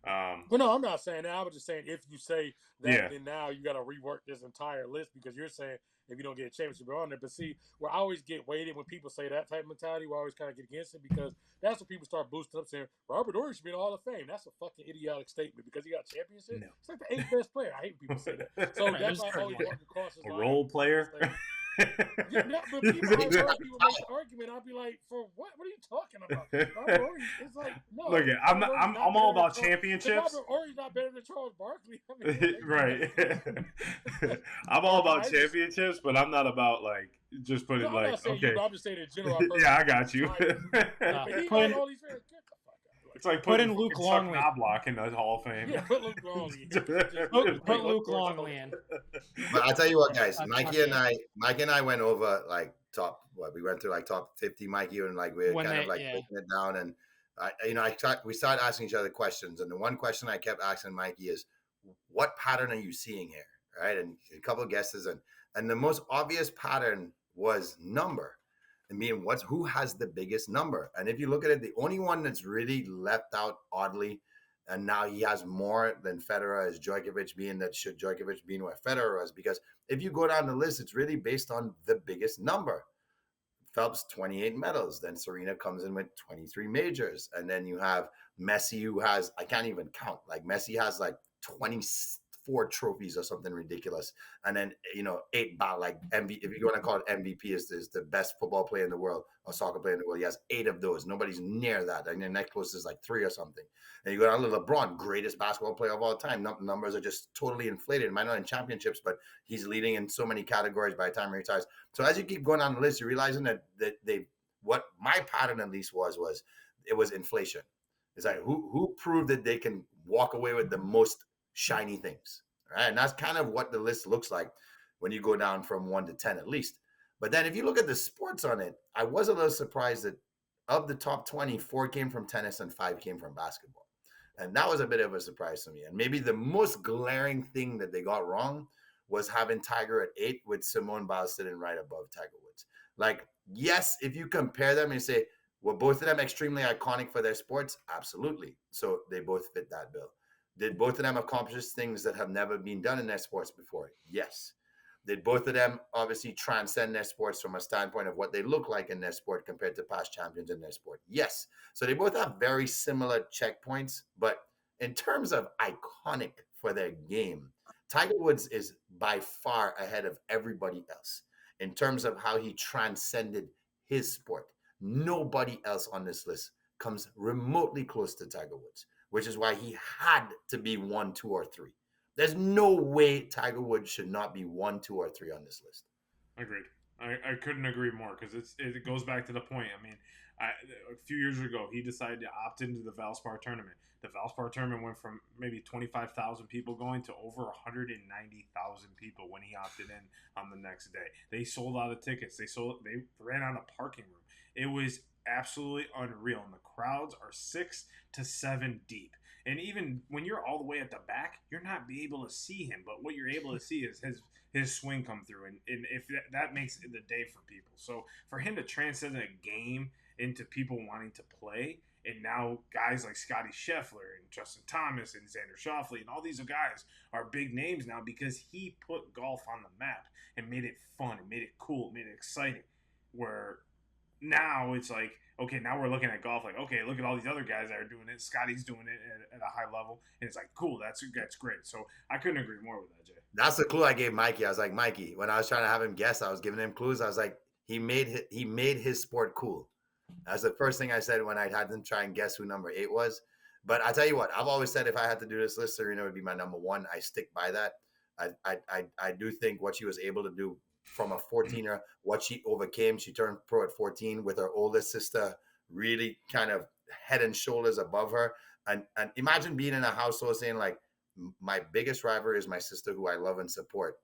Well, no, I'm not saying that. I was just saying if you say that, then now you got to rework this entire list because you're saying if you don't get a championship, you're on there. But see, where I always get weighted when people say that type of mentality, we always kind of get against it because that's when people start boosting up saying Robert Ory should be in the Hall of Fame. That's a fucking idiotic statement because he got a championship. No. It's like the 8th best player. I hate when people say that. So that's why I always walk across this line. Role player. Yeah, but people, I've heard people make the argument. I'll be like, for what? What are you talking about? Robert Ory, it's like, no. Look, I'm all about championships. Robert Ory's not better than Charles Barkley. I mean, right. I'm all about championships, but I'm not about like just putting I'm not saying okay. I'm just saying in general. Yeah, I got you. It's like putting Luke Chuck Longley. Knobloch in the Hall of Fame. Yeah, put Luke Longley. put Luke Longley in. But I'll tell you what, guys. Mikey and I went over like we went through like top 50, Mikey, and like we were breaking it down. And we started asking each other questions. And the one question I kept asking Mikey is, what pattern are you seeing here? Right. And a couple of guesses. And the most obvious pattern was number. I mean, who has the biggest number? And if you look at it, the only one that's really left out oddly, and now he has more than Federer, is Djokovic being where Federer is. Because if you go down the list, it's really based on the biggest number. Phelps, 28 medals. Then Serena comes in with 23 majors. And then you have Messi, who has, I can't even count. Like Messi has like 24 trophies or something ridiculous, and then 8 like MVP. If you want to call it MVP, is the best football player in the world or soccer player in the world. He has 8 of those. Nobody's near that. And the next closest is like 3 or something. And you go down to LeBron, greatest basketball player of all time. Numbers are just totally inflated. Might not in championships, but he's leading in so many categories by the time he retires. So as you keep going down the list, you're realizing that what my pattern at least was it was inflation. It's like who proved that they can walk away with the most shiny things, right? And that's kind of what the list looks like when you go down from 1 to 10 at least. But then if you look at the sports on it, I was a little surprised that of the top 20, 4 came from tennis and 5 came from basketball. And that was a bit of a surprise to me. And maybe the most glaring thing that they got wrong was having Tiger at 8 with Simone Biles sitting right above Tiger Woods. Like, yes, if you compare them and say, were both of them extremely iconic for their sports? Absolutely. So they both fit that bill. Did both of them accomplish things that have never been done in their sports before? Yes. Did both of them obviously transcend their sports from a standpoint of what they look like in their sport compared to past champions in their sport? Yes. So they both have very similar checkpoints, but in terms of iconic for their game, Tiger Woods is by far ahead of everybody else in terms of how he transcended his sport. Nobody else on this list comes remotely close to Tiger Woods, which is why he had to be 1, 2, or 3. There's no way Tiger Woods should not be 1, 2, or 3 on this list. Agreed. I couldn't agree more because it goes back to the point. I mean, a few years ago, he decided to opt into the Valspar tournament. The Valspar tournament went from maybe 25,000 people going to over 190,000 people when he opted in on the next day. They sold out of tickets. They ran out of parking room. It was absolutely unreal, and the crowds are 6 to 7 deep. And even when you're all the way at the back, you're not be able to see him. But what you're able to see is his swing come through, and if that makes it the day for people. So for him to transcend a game into people wanting to play And now guys like Scotty Scheffler and Justin Thomas and Xander Schauffele and all these guys are big names now because he put golf on the map and made it fun and made it cool, made it exciting. Where now it's like, okay, now we're looking at golf like, okay, look at all these other guys that are doing it. Scotty's doing it at a high level, and it's like, cool, that's great. So I couldn't agree more with that, Jay. That's the clue I gave Mikey. I was like, Mikey, when I was trying to have him guess, I was giving him clues. I was like, he made his sport cool. That's the first thing I said when I had them try and guess who number 8 was. But I tell you what, I've always said if I had to do this list, Serena would be my number 1. I stick by that. I do think what she was able to do from a 14er, what she overcame. She turned pro at 14 with her oldest sister really kind of head and shoulders above her. And imagine being in a household saying like, my biggest rival is my sister who I love and support.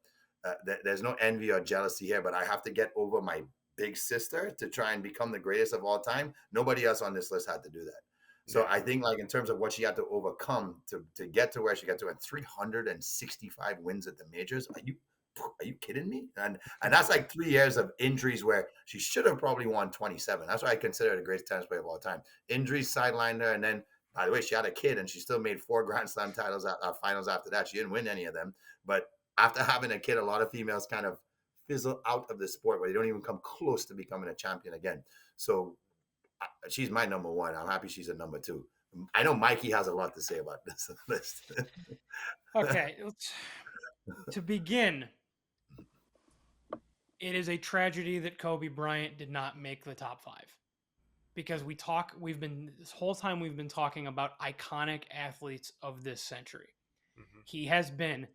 There's no envy or jealousy here, but I have to get over my big sister to try and become the greatest of all time. Nobody else on this list had to do that. So I think like in terms of what she had to overcome to get to where she got to, and 365 wins at the majors. Are you kidding me? And that's like 3 years of injuries where she should have probably won 27. That's why I consider her the greatest tennis player of all time. Injuries sidelined her, and then by the way, she had a kid and she still made 4 Grand Slam titles finals after that. She didn't win any of them, but after having a kid, a lot of females kind of fizzle out of the sport where they don't even come close to becoming a champion again. So she's my number 1. I'm happy she's a number 2. I know Mikey has a lot to say about this list. Okay, to begin, it is a tragedy that Kobe Bryant did not make the top 5. Because this whole time we've been talking about iconic athletes of this century. Mm-hmm. He has been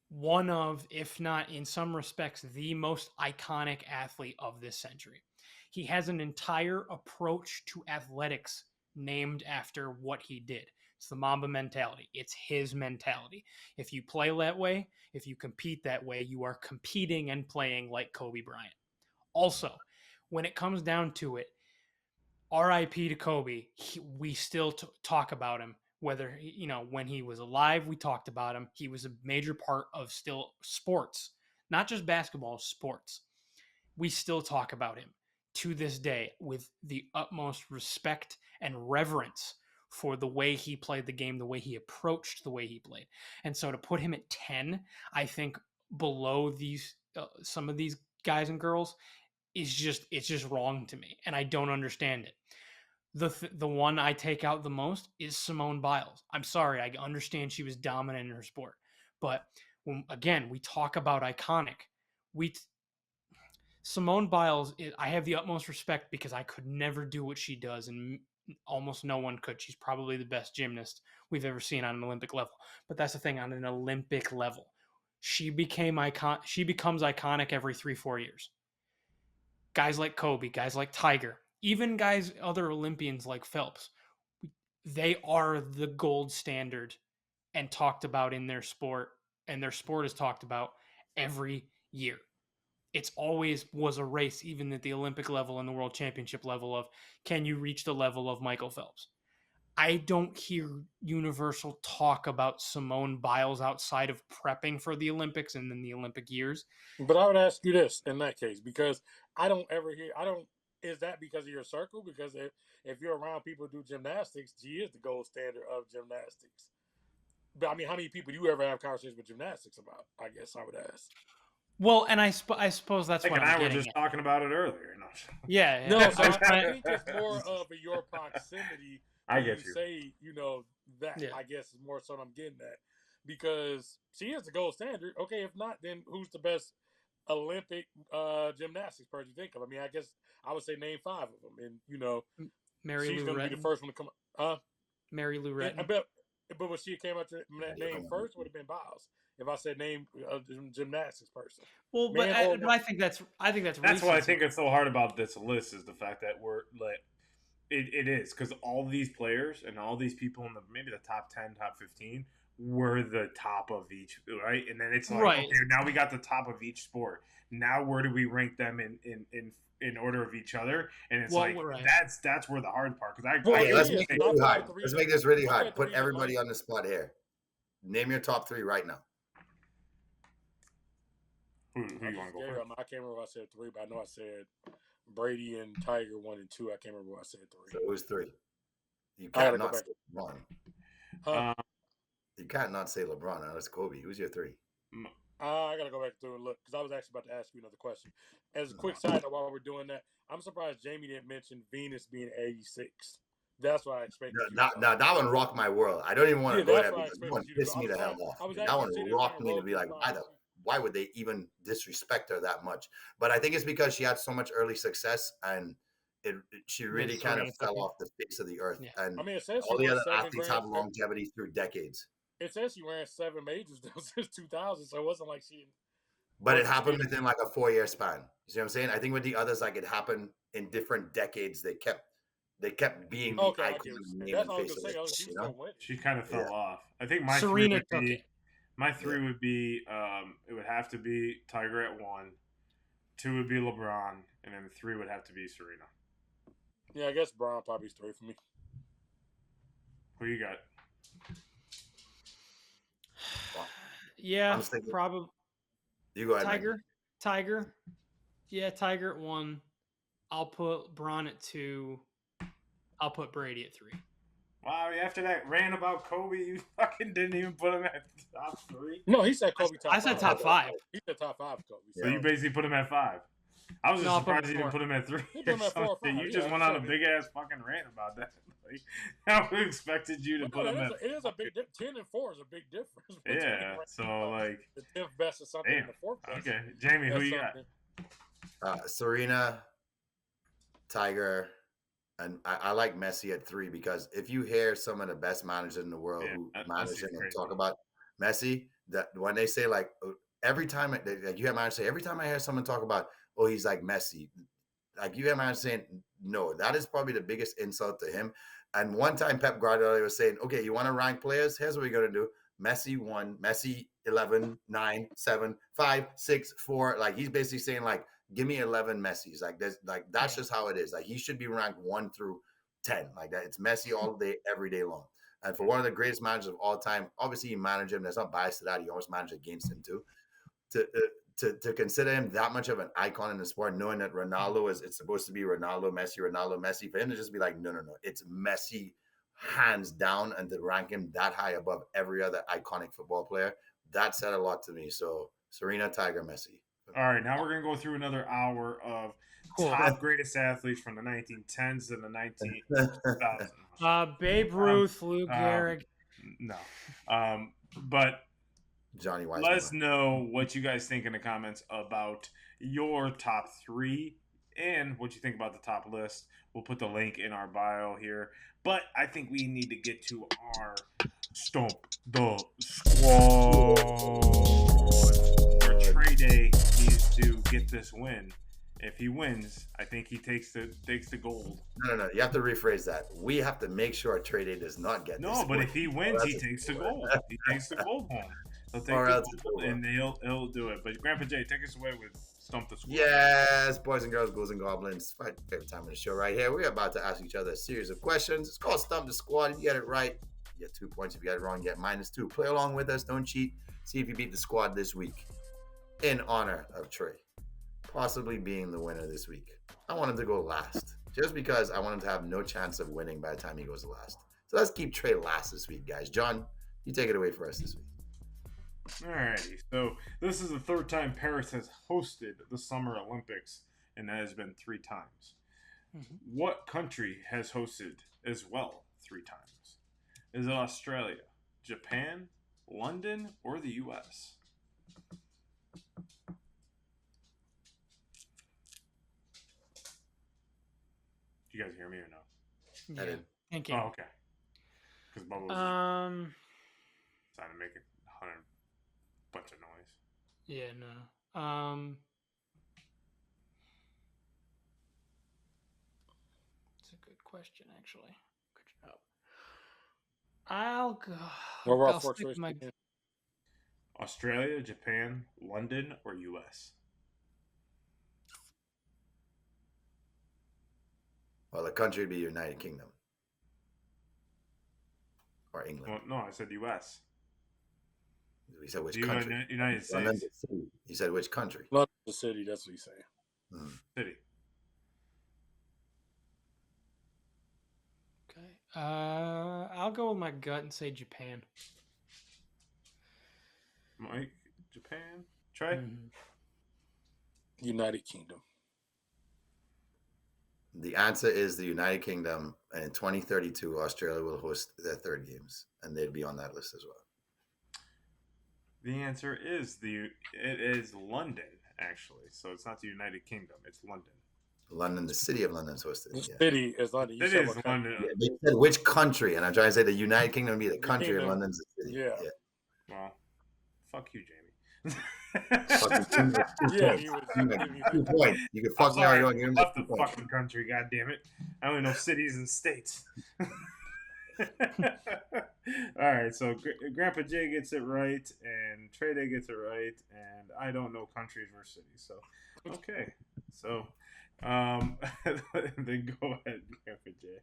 one of, if not in some respects, the most iconic athlete of this century. He has an entire approach to athletics named after what he did. It's the Mamba mentality. It's his mentality. If you play that way, if you compete that way, you are competing and playing like Kobe Bryant. Also, when it comes down to it, RIP to Kobe, we still talk about him. Whether, when he was alive, we talked about him. He was a major part of still sports, not just basketball, sports. We still talk about him to this day with the utmost respect and reverence for the way he played the game, the way he approached the way he played. And so to put him at 10, I think below these some of these guys and girls it's just wrong to me, and I don't understand it. The one I take out the most is Simone Biles. I'm sorry, I understand she was dominant in her sport, but again, we talk about iconic. Simone Biles, I have the utmost respect because I could never do what she does, and almost no one could. She's probably the best gymnast we've ever seen on an Olympic level. But that's the thing, on an Olympic level, she becomes iconic every 3-4 years. Guys like Kobe, guys like Tiger, even guys, other Olympians like Phelps, they are the gold standard and talked about in their sport, and their sport is talked about every year. It's always was a race, even at the Olympic level and the world championship level, of can you reach the level of Michael Phelps? I don't hear universal talk about Simone Biles outside of prepping for the Olympics and then the Olympic years. But I would ask you this in that case, because is that because of your circle? Because if you're around people who do gymnastics, she is the gold standard of gymnastics. But I mean, how many people do you ever have conversations with gymnastics about? I guess I would ask. Well, and I suppose that's what I were just talking about it earlier. No. Yeah. No, so I think it's more of your proximity. I get you. Say, that, yeah. I guess is more so what I'm getting at. Because she is the gold standard. Okay, if not, then who's the best Olympic gymnastics person you think of? I mean, I guess I would say name 5 of them. And, Mary she's Lou going to be the first one to come. Mary Lou Retton. Yeah, but when she came out to name first, would have been Biles. If I said name a gymnastics person. Well, but I think that's that's what I think is so hard about this list is the fact that we're like, it is because all these players and all these people in maybe the top 10, top 15 were the top of each, right? And then it's like, right. Okay, now we got the top of each sport. Now where do we rank them in order of each other? And it's right. That's where the hard part. Because let's make it really hard. Let's make this really hard. Put everybody on the spot here. Name your top 3 right now. Who you want to go first? I can't remember if I said 3, but I know I said Brady and Tiger 1 and 2. I can't remember what I said 3. So it was 3. You I gotta can't go not back. say LeBron. Huh? You can't not say LeBron. Now, that's Kobe. Who's your 3? I gotta go back through and look because I was actually about to ask you another question. As a quick side note, while we're doing that, I'm surprised Jamie didn't mention Venus being 86. That's what I expected you to go. That one rocked my world. I don't even want Yeah, to go that's there what I because that one expected you to go. pissed me the hell off. I was That actually one sitting there rocked trying to me to roll be through like, mine. why would they even disrespect her that much? But I think it's because she had so much early success and she really kind of fell off the face of the earth. Yeah. And I mean, it says she all the won other 7 athletes grand. have longevity through decades. It says she ran 7 majors since 2000, so it wasn't like she. But it happened within like a 4-year span. You see what I'm saying? I think with the others, like it happened in different decades. They kept being the Okay, I icon get what and you're saying. name That's and what I was face of gonna it. say. She was still winning. She kind of fell Yeah. off. I think my Serena 3 would took be it. my 3 would be it would have to be Tiger at 1, 2 would be LeBron, and then 3 would have to be Serena. Yeah, I guess Brown probably is 3 for me. Who you got? Yeah, probably. You go ahead, Tiger. Yeah, Tiger at 1. I'll put Braun at 2. I'll put Brady at 3. Wow, after that rant about Kobe, you fucking didn't even put him at top 3. No, he said Kobe top 5. I said top 5. He said top 5 Kobe. So you basically put him at 5. I was just surprised you didn't put him at 3. He put him at 4 or 5. You just went on a big ass fucking rant about that. Like, I would expected you to put him at. It is a big difference. 10 and 4 is a big difference. Yeah, so like the 10th best is something in the 4th best. Okay, Jamie, who you got? Serena, Tiger, and I like Messi at 3 because if you hear some of the best managers in the world who manage him and talk about Messi, that when they say like every time like you hear managers say every time I hear someone talk about he's like Messi, like you hear managers saying no, that is probably the biggest insult to him. And one time Pep Guardiola was saying, okay, you want to rank players? Here's what we're gonna do: Messi 1, Messi 11, 9, 7, 5, 6, 4. Like he's basically saying like, give me 11 Messis. Like that's just how it is. Like he should be ranked 1 through 10. Like that. It's Messi all day, every day long. And for one of the greatest managers of all time, obviously you manage him. There's not bias to that. You almost manage against him too. To consider him that much of an icon in the sport, knowing that Ronaldo it's supposed to be Ronaldo, Messi, for him to just be like, no, it's Messi hands down, and to rank him that high above every other iconic football player, that said a lot to me. So Serena, Tiger, Messi. All right, now we're gonna go through another hour of top greatest athletes from the 1910s and the 192000s. Babe Ruth, Lou Gehrig. No, but Johnny Weissmuller. Let us know what you guys think in the comments about your top 3 and what you think about the top list. We'll put the link in our bio here. But I think we need to get to our Stomp the Squad. Where Trey Day needs to get this win. If he wins, I think he takes the gold. No. You have to rephrase that. We have to make sure Trey Day does not get this. No, but if he wins, he takes the gold. He takes the gold home. He'll take and he'll do it. But Grandpa Jay, take us away with Stump the Squad. Yes, boys and girls, ghouls and goblins. My favorite time of the show right here. We're about to ask each other a series of questions. It's called Stump the Squad. If you get it right, you get 2 points. If you get it wrong, you get -2. Play along with us. Don't cheat. See if you beat the squad this week. In honor of Trey possibly being the winner this week, I want him to go last. Just because I want him to have no chance of winning by the time he goes last. So let's keep Trey last this week, guys. John, you take it away for us this week. Alrighty, so this is the 3rd time Paris has hosted the Summer Olympics, and that has been 3 times. Mm-hmm. What country has hosted as well 3 times? Is it Australia, Japan, London, or the U.S.? Do you guys hear me or no? Yeah. Thank you. Oh, okay. Because Bubba was trying to make it 100 bunch of noise. Yeah, no. It's a good question, actually. Good job. I'll go. What were our 4 choices? Australia, Japan, London, or U.S.? Well, the country would be United Kingdom. Or England. Well, no, I said U.S. We said which country? United States. You said which country? London, the city. That's what he's saying. City. Okay. I'll go with my gut and say Japan. Mike, Japan. Trey. Mhm. United Kingdom. The answer is the United Kingdom, and in 2032, Australia will host their third games, and they'd be on that list as well. The answer is it is London, actually. So it's not the United Kingdom. It's London. London, the city of London is hosted. The Yeah. city is London. You It said is what country? London. Yeah, they said which country, and I'm trying to say the United Kingdom would be the country, and Kingdom. London's the city. Yeah. Well, fuck you, Jamie. Fucking two Yeah, points. he was. 2 points. You can I'm fuck me all sorry, you I want. Give me left 2 the points. fucking country. God damn it! I only know cities and states. All right, so Grandpa Jay gets it right, and Trey Day gets it right, and I don't know countries or cities. So, okay, so then go ahead, Grandpa Jay.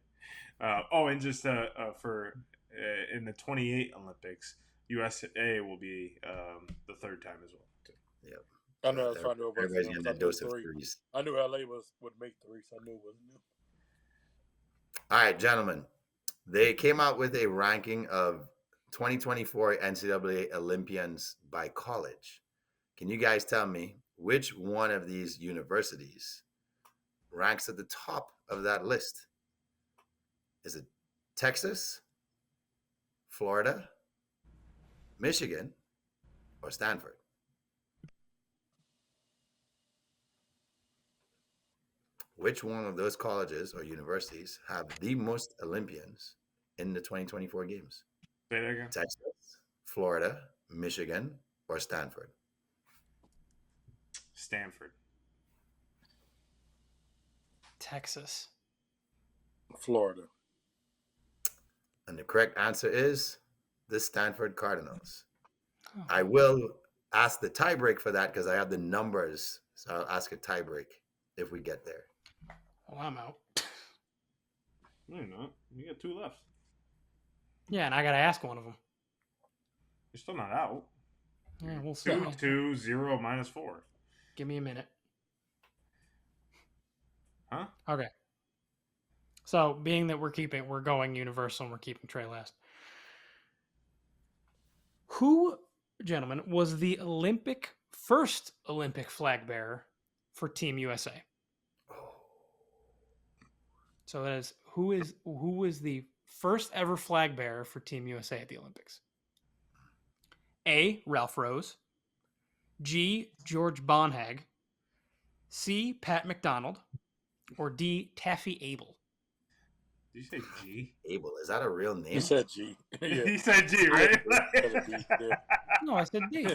And just for in the 28 Olympics, USA will be the third time as well. Too. Yep. I know. I was trying to know about Everybody's getting a dose of three. threes. I knew LA would make three, so I knew it wasn't them. All right, gentlemen. They came out with a ranking of 2024 NCAA Olympians by college. Can you guys tell me which one of these universities ranks at the top of that list? Is it Texas, Florida, Michigan, or Stanford? Which one of those colleges or universities have the most Olympians in the 2024 games? Say that again. Texas, Florida, Michigan, or Stanford? Stanford. Texas. Florida. And the correct answer is the Stanford Cardinals. Oh. I will ask the tiebreak for that because I have the numbers. So I'll ask a tiebreak if we get there. Oh, I'm out. No, you're not. You got 2 left. Yeah, and I gotta ask one of them. You're still not out. Yeah, we'll see. 2, 2, 0, -4. Give me a minute. Huh? Okay. So, being that we're going universal and we're keeping Trey last. Who, gentlemen, was the first Olympic flag bearer for Team USA? So that is who is the first ever flag bearer for Team USA at the Olympics? A. Ralph Rose. G. George Bonhag. C. Pat McDonald. Or D. Taffy Abel. Did you say G? Abel, is that a real name? He said G. Yeah. He said G, right? No, I said D.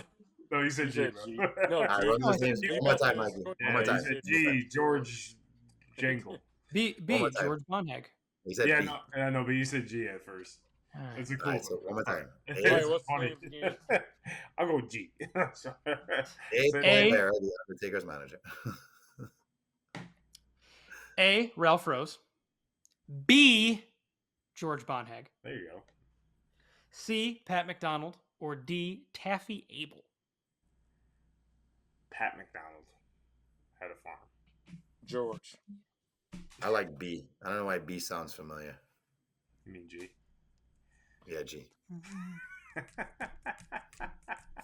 No, you said He G, said bro. G. No, All right, G. run No, those I said names G. one more time, Mikey. Yeah, One more you time. said G, George Jangle. B. One more time. George Bonhag. He said Yeah, B. no, I know, but you said G at first. All right. It's a All cool right, so one more time. A, It's what's the funny. names again? I'll go G. So- A. say- A. Bear, the Undertaker's manager. A. Ralph Rose. B. George Bonhag. There you go. C. Pat McDonald. Or D. Taffy Abel. Pat McDonald had a farm. George. I like B. I don't know why B sounds familiar. You mean G? Yeah, G.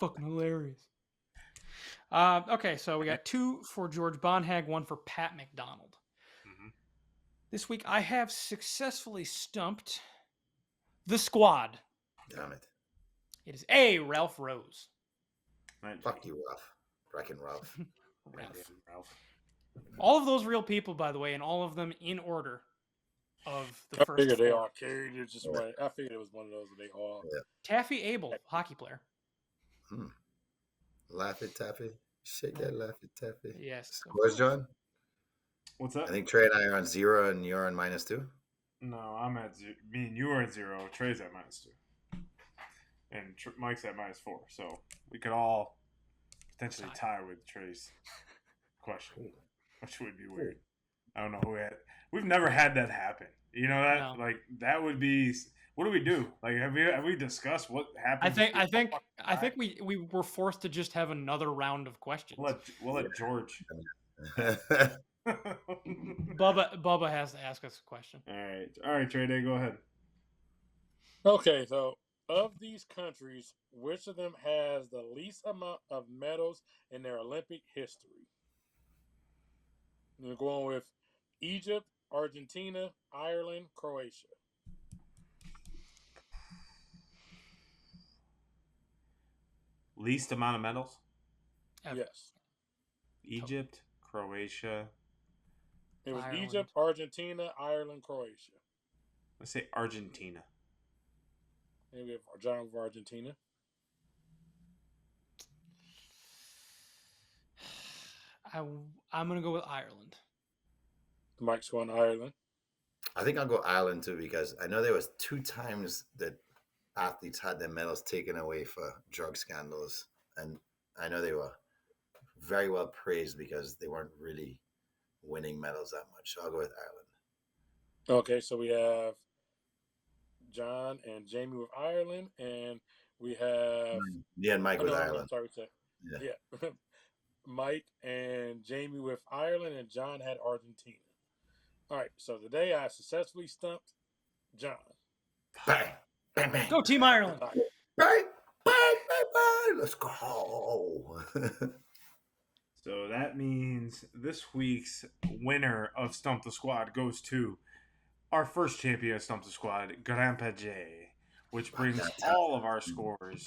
Fucking hilarious. Okay, so we got 2 for George Bonhag, 1 for Pat McDonald. Mhm. This week I have successfully stumped the squad. Damn it. It is A. Ralph Rose. Not Fuck G. you, Ralph. Fracking Ralph. Ralph. Goddamn Ralph. All of those real people, by the way, and all of them in order of the I first figured they 4. all carried it just right. I figured it was one of those that they all. Yeah. Taffy Abel, hockey player. Laugh it, Taffy. Shake that laugh it, Taffy. Yes. Scores, John? What's I that? think Trey and I are on 0 and you're on -2. No, I'm at 0. Me and you are at 0. Trey's at -2. And Mike's at -4. So we could all potentially tie with Trey's question, which would be weird. I don't know who had. We've never had that happen. You know that? No. Like that would be. What do we do? Like have we discussed what happened? I think we were forced to just have another round of questions. We'll let George. Bubba has to ask us a question. All right, Trey Day, go ahead. Okay, so of these countries, which of them has the least amount of medals in their Olympic history? We're going with Egypt, Argentina, Ireland, Croatia. Least amount of medals? Ever. Yes. Egypt, Croatia. It was Ireland. Egypt, Argentina, Ireland, Croatia. Let's say Argentina. And we have John of Argentina. I'm gonna go with Ireland. Mike's going Ireland. I think I'll go Ireland too because I know there was 2 times that athletes had their medals taken away for drug scandals, and I know they were very well praised because they weren't really winning medals that much. So I'll go with Ireland. Okay, so we have John and Jamie with Ireland, and we have Me and Mike with no, Ireland. sorry, Yeah. yeah, Mike and Jamie with Ireland, and John had Argentina. All right, so today I successfully stumped John. Bang, bang, bang. Go Team Ireland. Bang, bang, bang, bang. Let's go. So that means this week's winner of Stump the Squad goes to our first champion of Stump the Squad, Grandpa J, which brings all of our scores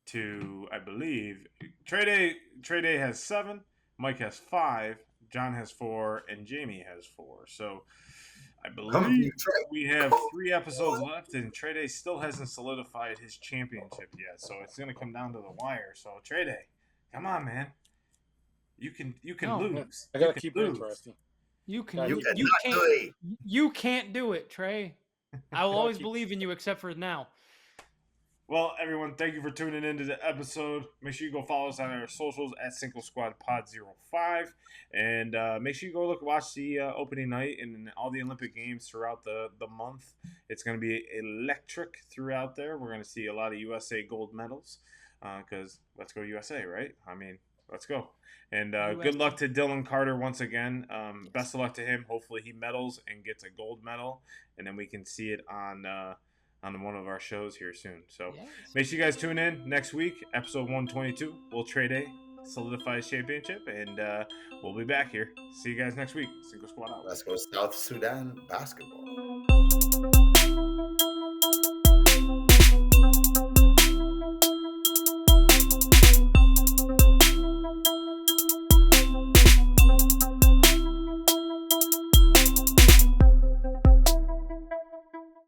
to, I believe, Trey Day has 7, Mike has 5, John has 4, and Jamie has 4. So I believe we have 3 episodes left, and Trey Day still hasn't solidified his championship yet. So it's going to come down to the wire. So Trey Day, come on, man. You can lose. I gotta keep it interesting. You Gotta can. keep You cannot do can't. it. You can't do it, Trey. I will always keep- believe in you, except for now. Well, everyone, thank you for tuning into the episode. Make sure you go follow us on our socials at Single Squad Pod 05. And make sure you go watch the opening night and all the Olympic Games throughout the month. It's going to be electric throughout there. We're going to see a lot of USA gold medals because let's go USA, right? I mean, let's go. And good luck to Dylan Carter once again. Best of luck to him. Hopefully he medals and gets a gold medal. And then we can see it on one of our shows here soon. So make sure you guys tune in next week, episode 122. Will Trey Day solidify his championship, and we'll be back here. See you guys next week. Single Squad out. Let's go South Sudan basketball.